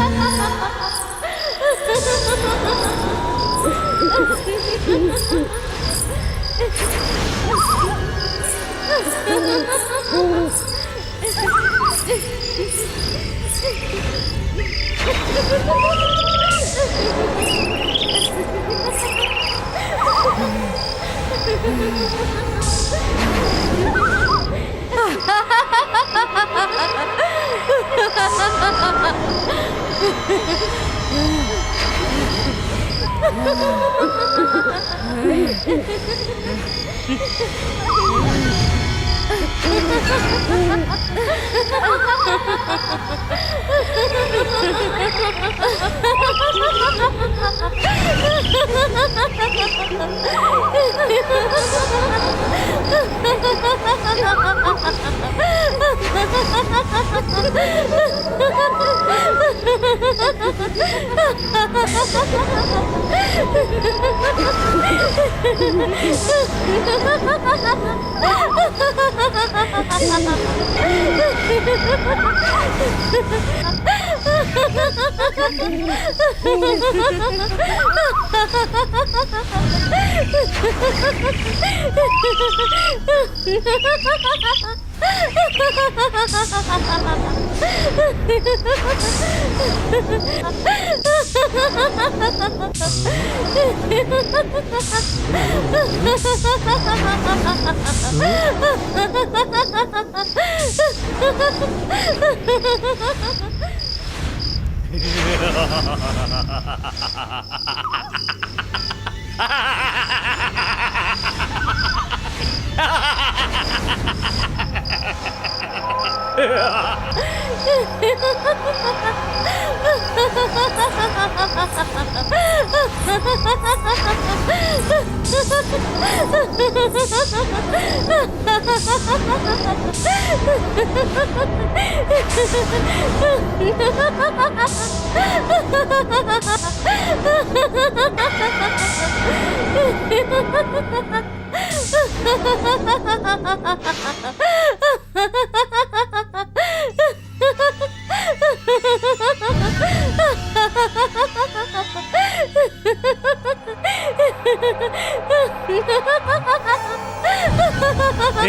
N: ha ha ha ha!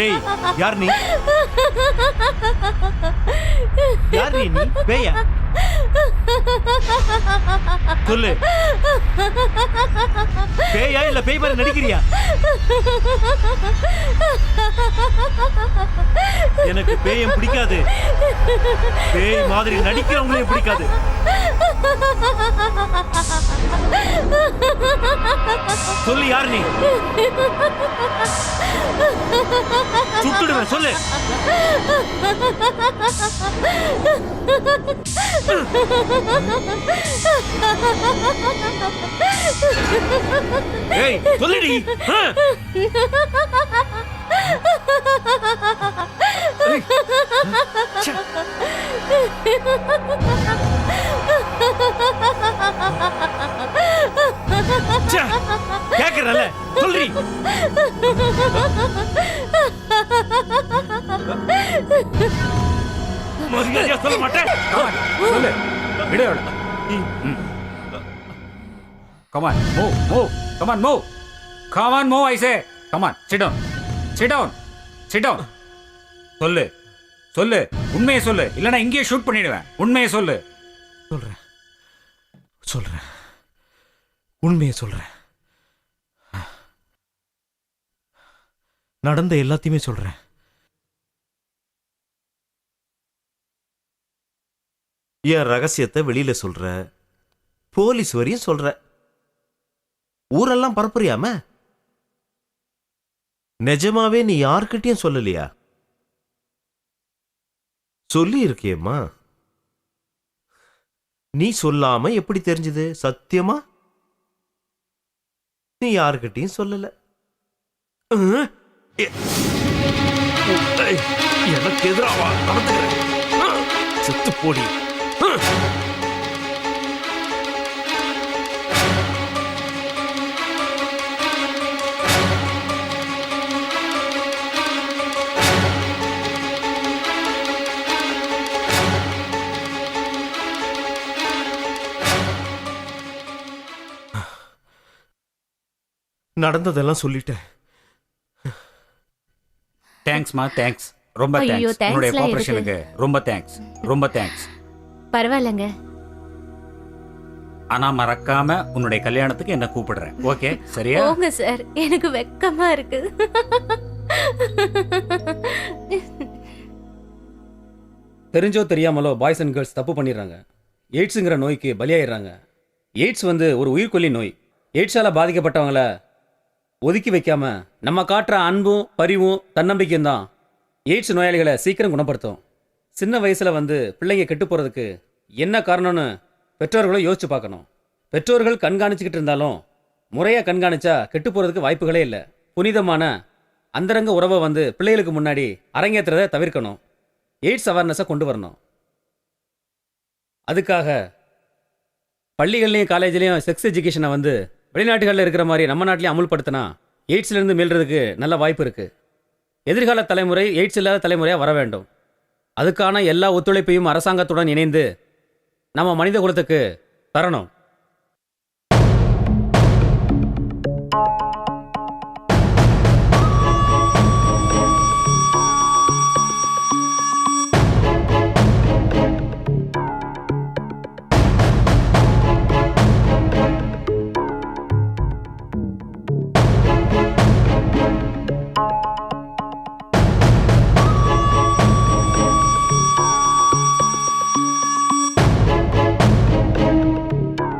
A: ஏய், யார் நீ? யார் நீ? பேயா? சொல்லு. பேயா இல்ல பேய் மாதிரி நடிக்கிறியா? எனக்கு பேயம் பிடிக்காது. பேய் மாதிரி நடிக்கிறவங்களையும் பிடிக்காது. சொல்லு, யார் நீ? சுட்டுடுவேன், சொல்லு. ஏய், சொல்லுடி. கேக்குறல, சொல்றி. மரியாதையா சொல்ல மாட்டேன்.
L: சொல்லு, விடு அவளை. Come on, move, move. Come on, move. Come on, move, I say. Come on, sit down. Sit down. Sit down. சொல்லு, சொல்லு, உண்மையை சொல்லு, இல்லைன்னா இங்கேயே ஷூட் பண்ணிடுவேன். உண்மையை சொல்லு.
A: சொல்றேன், சொல்றேன், உண்மையை சொல்றேன். நடந்த எல்லாத்தையுமே சொல்றேன். என் ரகசியத்தை வெளியில சொல்ற, போலீஸ் வரையும் சொல்ற, ஊரெல்லாம் பரப்புறியாம? நிஜமாவே நீ யார்கிட்டயும் சொல்லலையா? சொல்லி இருக்கியம்மா. நீ சொல்லாம எப்படி தெரிஞ்சது? சத்தியமா நீ யாருக்கிட்டையும் சொல்லல. எனக்கு எதிராவா நடந்துக்கிறேன்? செத்து போடி. நடந்ததெல்லாம் சொல்லிட்டேன்.
L: தேங்க்ஸ்மா, தேங்க்ஸ், ரொம்ப
M: ஐயோ,
L: தேங்க்ஸ். உன்னுடைய
M: thanksலாம்
L: கோஆபரேஷனுக்கு ரொம்ப தேங்க்ஸ், ரொம்ப தேங்க்ஸ்.
M: பரவாயில்லங்க.
L: ஆனா மறக்காம உன்னுடைய கல்யாணத்துக்கு என்ன கூப்பிடுறேன். ஓகே, சரியா?
M: போங்க சார், எனக்கு வெக்கமா இருக்கு.
B: தெரிஞ்சோ தெரியாமலோ பாய்ஸ் அண்ட் கேர்ள்ஸ் தப்பு பண்ணிடுறாங்க. எய்ட்ஸுங்கிற நோய்க்கு பலியாயிடுறாங்க. எய்ட்ஸ் ஒரு உயிர்கொல்லி நோய். எய்ட்ஸால் பாதிக்கப்பட்டவங்கள ஒதுக்கி வைக்காம நம்ம காட்டுற அன்பும் பரிவும் தன்னம்பிக்கையும் தான் எய்ட்ஸ் நோயாளிகளை சீக்கிரம் குணப்படுத்தும். சின்ன வயசில் பிள்ளைங்க கெட்டு போகிறதுக்கு என்ன காரணம்னு பெற்றோர்களும் யோசிச்சு பார்க்கணும். பெற்றோர்கள் கண்காணிச்சுக்கிட்டு இருந்தாலும் முறையாக கண்காணிச்சா கெட்டு போகிறதுக்கு வாய்ப்புகளே இல்லை. புனிதமான அந்தரங்க உறவை பிள்ளைகளுக்கு முன்னாடி அரங்கேற்றுறதை தவிர்க்கணும். எய்ட்ஸ் அவேர்னஸை கொண்டு வரணும். அதுக்காக பள்ளிகள்லையும் காலேஜ்லேயும் செக்ஸ் எஜுகேஷனை வெளிநாட்டுகளில் இருக்கிற மாதிரி நம்ம நாட்டிலையும் அமுல்படுத்தினா எய்ட்ஸ்லேருந்து மீள்றதுக்கு நல்ல வாய்ப்பு இருக்குது. எதிர்கால தலைமுறை எய்ட்ஸ் இல்லாத தலைமுறையாக வர வேண்டும். அதுக்கான எல்லா ஒத்துழைப்பையும் அரசாங்கத்துடன் இணைந்து நம்ம மனித குலத்துக்கு தரணும்.